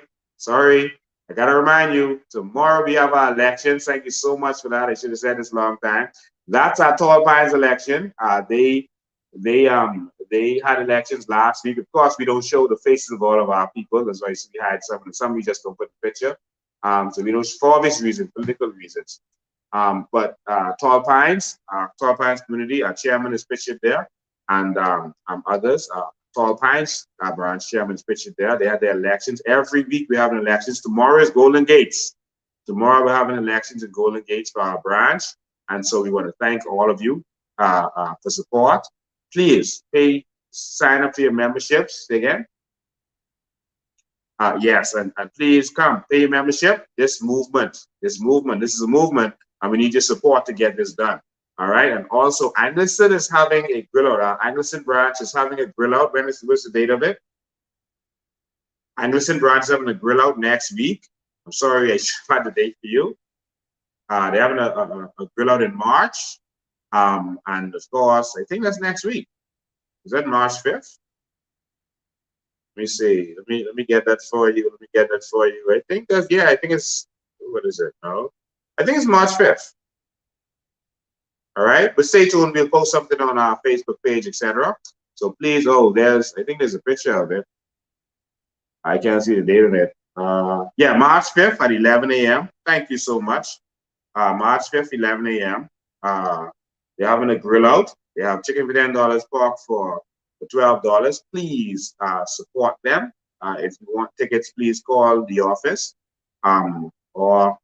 I got to remind you, tomorrow we have our elections. Thank you so much for that. I should have said this a long time. That's our Tall Pines election. They had elections last week. Of course, we don't show the faces of all of our people. That's why we had some we just don't put the picture. So we don't, for obvious reasons, political reasons. But Tall Pines community, our chairman is pictured there, and others. Tall Pines, our branch chairman is pictured there. They had their elections. Every week we have elections. Tomorrow is Golden Gates. Tomorrow we're having elections in Golden Gates for our branch. And so we want to thank all of you for support. Please sign up for your memberships again. Yes, and please come pay your membership. This is a movement. and we need your support to get this done. All right. And also, Angleston is having a grill out. Our Angleston branch is having a grill out. What's the date of it? Angleston branch is having a grill out next week. I'm sorry, I should have had the date for you. They're having a grill out in March. And of course, I think that's next week. Is that March 5th? Let me see. Let me get that for you. I think that's, yeah, I think it's, what is it? No, I think it's March 5th. All right, but stay tuned. We'll post something on our Facebook page, etc. So please, I think there's a picture of it. I can't see the date of it. Yeah, March 5th at 11 a.m. Thank you so much. March 5th, 11 a.m. They're having a grill out. They have chicken for $10, pork for $12. Please support them. If you want tickets, please call the office or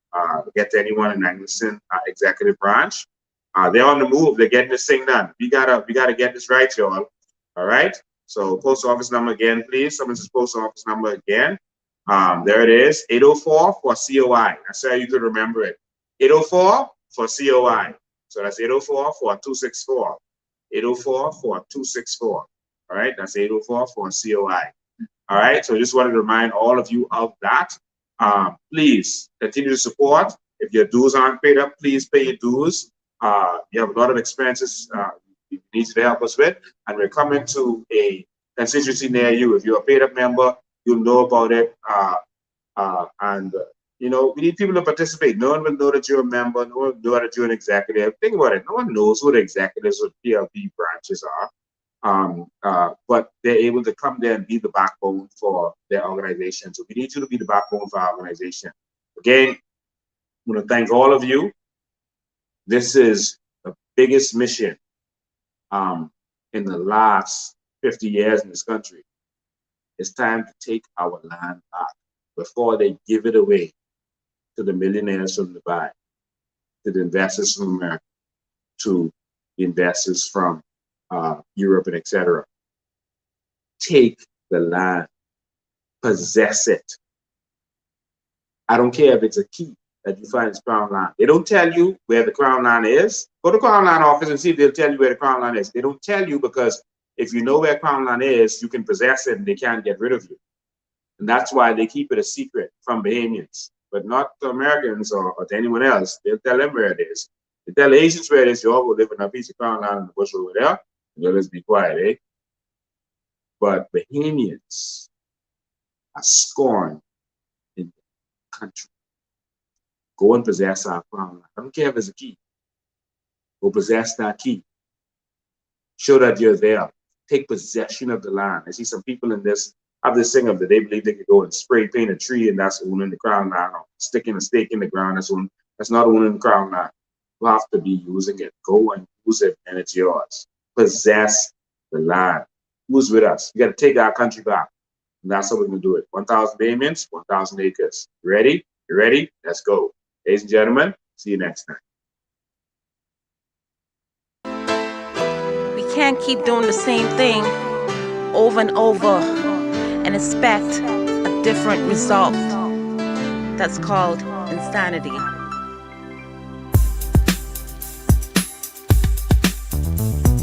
get to anyone in Angleston executive branch. They're on the move. They're getting this thing done. We gotta get this right, y'all. All right. So post office number again, please. Someone says post office number again. There it is. 804 for COI. That's how you could remember it. 804 for COI. So that's 804 for 264. 804 for 264. All right. That's 804 for COI. All right. So just wanted to remind all of you of that. Please continue to support. If your dues aren't paid up, please pay your dues. You have a lot of expenses you need to help us with, and we're coming to a constituency near you. If you're a paid up member, you'll know about it. And you know, we need people to participate. No one will know that you're a member. No one will know that you're an executive. Think about it. No one knows who the executives of PLP branches are. But they're able to come there and be the backbone for their organization. So we need you to be the backbone for our organization. Again, I want to thank all of you. This is the biggest mission in the last 50 years in this country. It's time to take our land back before they give it away to the millionaires from Dubai, to the investors from America, to the investors from Europe and etc. Take the land, possess it. I don't care if it's a key that you find is Crown Land. They don't tell you where the Crown Land is. Go to Crown Land office and see if they'll tell you where the Crown Land is. They don't tell you because if you know where Crown Land is, you can possess it and they can't get rid of you. And that's why they keep it a secret from Bahamians, but not to Americans or to anyone else. They'll tell them where it is. They tell the Asians where it is. You all go live in a piece of Crown Land in the bush over there. You'll just be quiet, eh? But Bahamians are scorned in the country. Go and possess our Crown Land. I don't care if it's a key. Go possess that key. Show that you're there. Take possession of the land. I see some people in this have this thing of that they believe they could go and spray paint a tree and that's owning the Crown Land, or sticking a stake in the ground. That's not owning the Crown Land. You have to be using it. Go and use it, and it's yours. Possess the land. Who's with us? We got to take our country back. And that's how we're going to do it. 1,000 Bahamians, 1,000 acres. You ready? You ready? Let's go. Ladies and gentlemen, see you next time. We can't keep doing the same thing over and over and expect a different result. That's called insanity.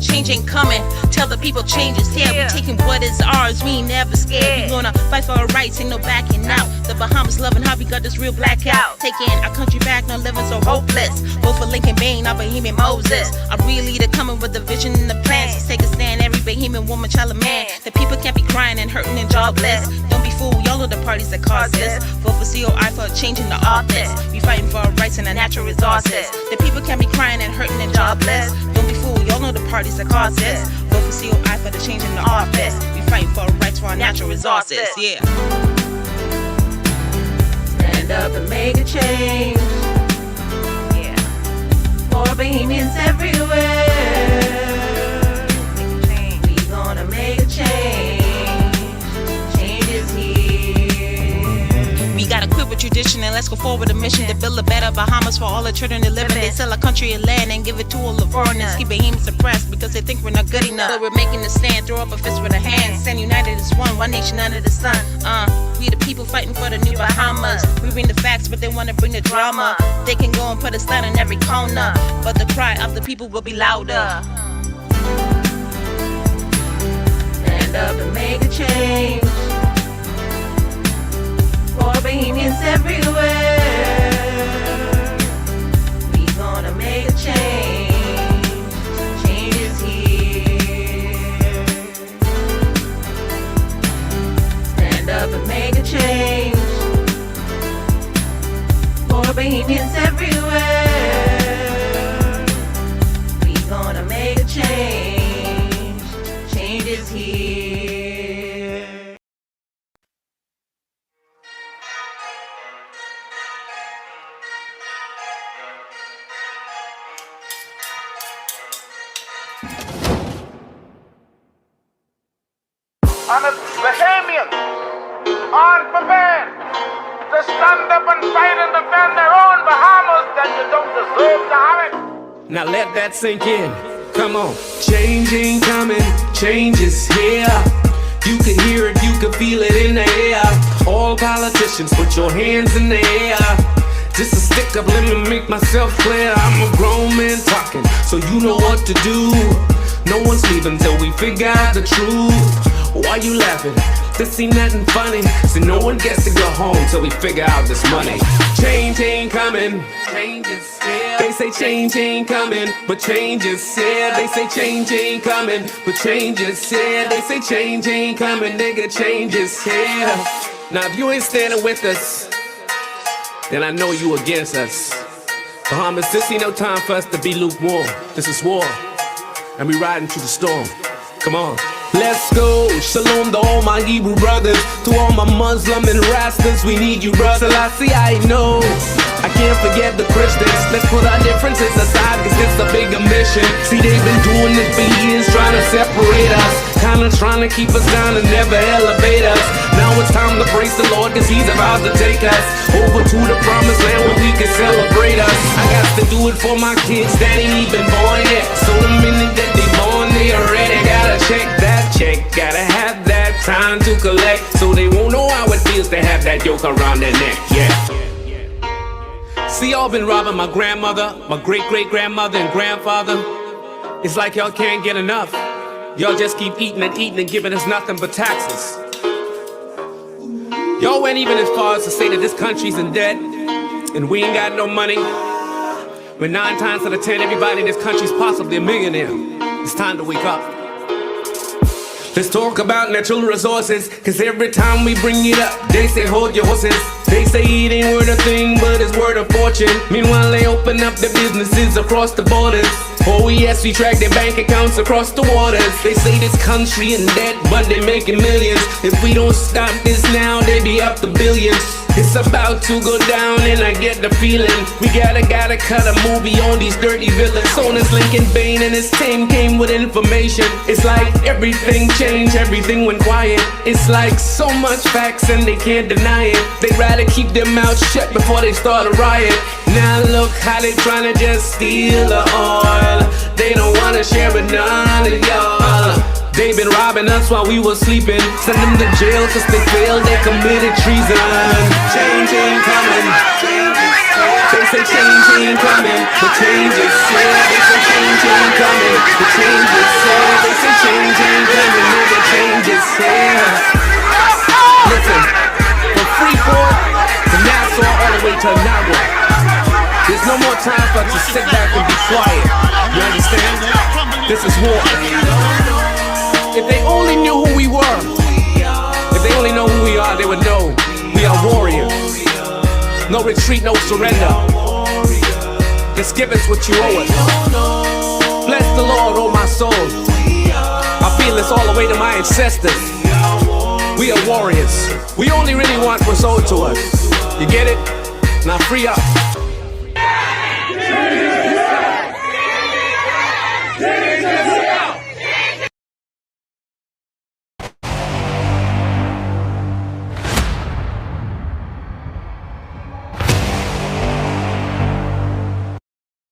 Change ain't coming. Tell the people change is here. We taking what is ours. We ain't never scared. We gonna fight for our rights. Ain't no backing out. The Bahamas loving how we got this real blackout. Taking our country back, not living so hopeless. Vote for Lincoln Bain, our Bahamian Moses. A real leader coming with the vision and the plans. Let's take a stand, every Bahamian woman, child, and man. The people can't be crying and hurting and jobless. Don't be fooled, y'all know the parties that cause this. Vote for COI for changing the office. We fighting for our rights and our natural resources. The people can't be crying and hurting and jobless. Don't be fooled, y'all know the parties that cause this. Vote for COI for the change in the office. We fighting for our rights for our natural resources. Yeah. Stand up and make a change. Yeah. For Bahamians everywhere. Make a change. We gonna make a change. Change is here. We gotta quit with tradition and let's go forward a mission to build a better Bahamas for all the children that live in. They sell a country and land and give it to all the foreigners. Keep Bahamians suppressed because they think we're not good enough. But we're making a stand, throw up a fist with a hand. Stand united as one nation under the sun. We the people fighting for the new Bahamas. We bring the facts, but they want to bring the drama. They can go and put a sign in every corner, but the cry of the people will be louder. Stand up and make a change for Bahamians everywhere. We gonna make a change. Change is here. Stand up and make a change for Bahamians everywhere. We gonna make a change. Change is here. And it's Bahamians aren't prepared to stand up and fight and defend their own Bahamas, then you don't deserve to have it. Now let that sink in. Come on. Change ain't coming, change is here. You can hear it, you can feel it in the air. All politicians, put your hands in the air. Just a stick up, let me make myself clear. I'm a grown man talking, so you know what to do. No one's leaving till we figure out the truth. Why you laughing? This ain't nothing funny. So no one gets to go home till we figure out this money. Change ain't coming, change is here. They say change ain't coming, but change is here. They say change ain't coming, but change is here. They say change ain't coming, nigga, change is here. Now if you ain't standing with us, then I know you against us. Bahamas, this ain't no time for us to be lukewarm. This is war, and we riding through the storm. Come on. Let's go, shalom to all my Hebrew brothers. To all my Muslim and Rastas, we need you, brother. I know, I can't forget the Christians. Let's put our differences aside, cause this a bigger mission. See, they've been doing it for years, trying to separate us. Kinda trying to keep us down and never elevate us. Now it's time to praise the Lord, cause he's about to take us over to the promised land where we can celebrate us. I got to do it for my kids that ain't even born yet. So the minute that they born, they already gotta check that check. Gotta have that time to collect, so they won't know how it feels to have that yoke around their neck. Yeah. See, y'all been robbing my grandmother, my great-great-grandmother and grandfather. It's like y'all can't get enough. Y'all just keep eating and eating and giving us nothing but taxes. Y'all went even as far as to say that this country's in debt and we ain't got no money. When 9 times out of 10, everybody in this country's possibly a millionaire. It's time to wake up. Let's talk about natural resources, cause every time we bring it up, they say hold your horses. They say it ain't worth a thing, but it's worth a fortune. Meanwhile, they open up their businesses across the borders. Oh yes, we track their bank accounts across the waters. They say this country in debt, but they making millions. If we don't stop this now, they be up to billions. It's about to go down and I get the feeling we gotta cut a movie on these dirty villains. Sonus Lincoln Bain and his team came with information. It's like everything changed, everything went quiet. It's like so much facts and they can't deny it. They'd rather keep their mouths shut before they start a riot. Now look how they tryna just steal the oil. They don't wanna share with none of y'all. They been robbing us while we were sleeping. Send them to jail cause they failed, they committed treason. Change ain't coming. They say change ain't coming, but change is here. They say change ain't coming, but change is here. They say change ain't coming, nigga, change is here. Listen, from Freeport to Nassau all the way to Nawa, there's no more time for us to sit back and be quiet. You understand? This is war. If they only knew who we were, if they only know who we are, they would know we are warriors. No retreat, no surrender. Just give us what you owe us. Bless the Lord, oh my soul. I feel this all the way to my ancestors. We are warriors. We only really want what's owed to us. You get it? Now free up.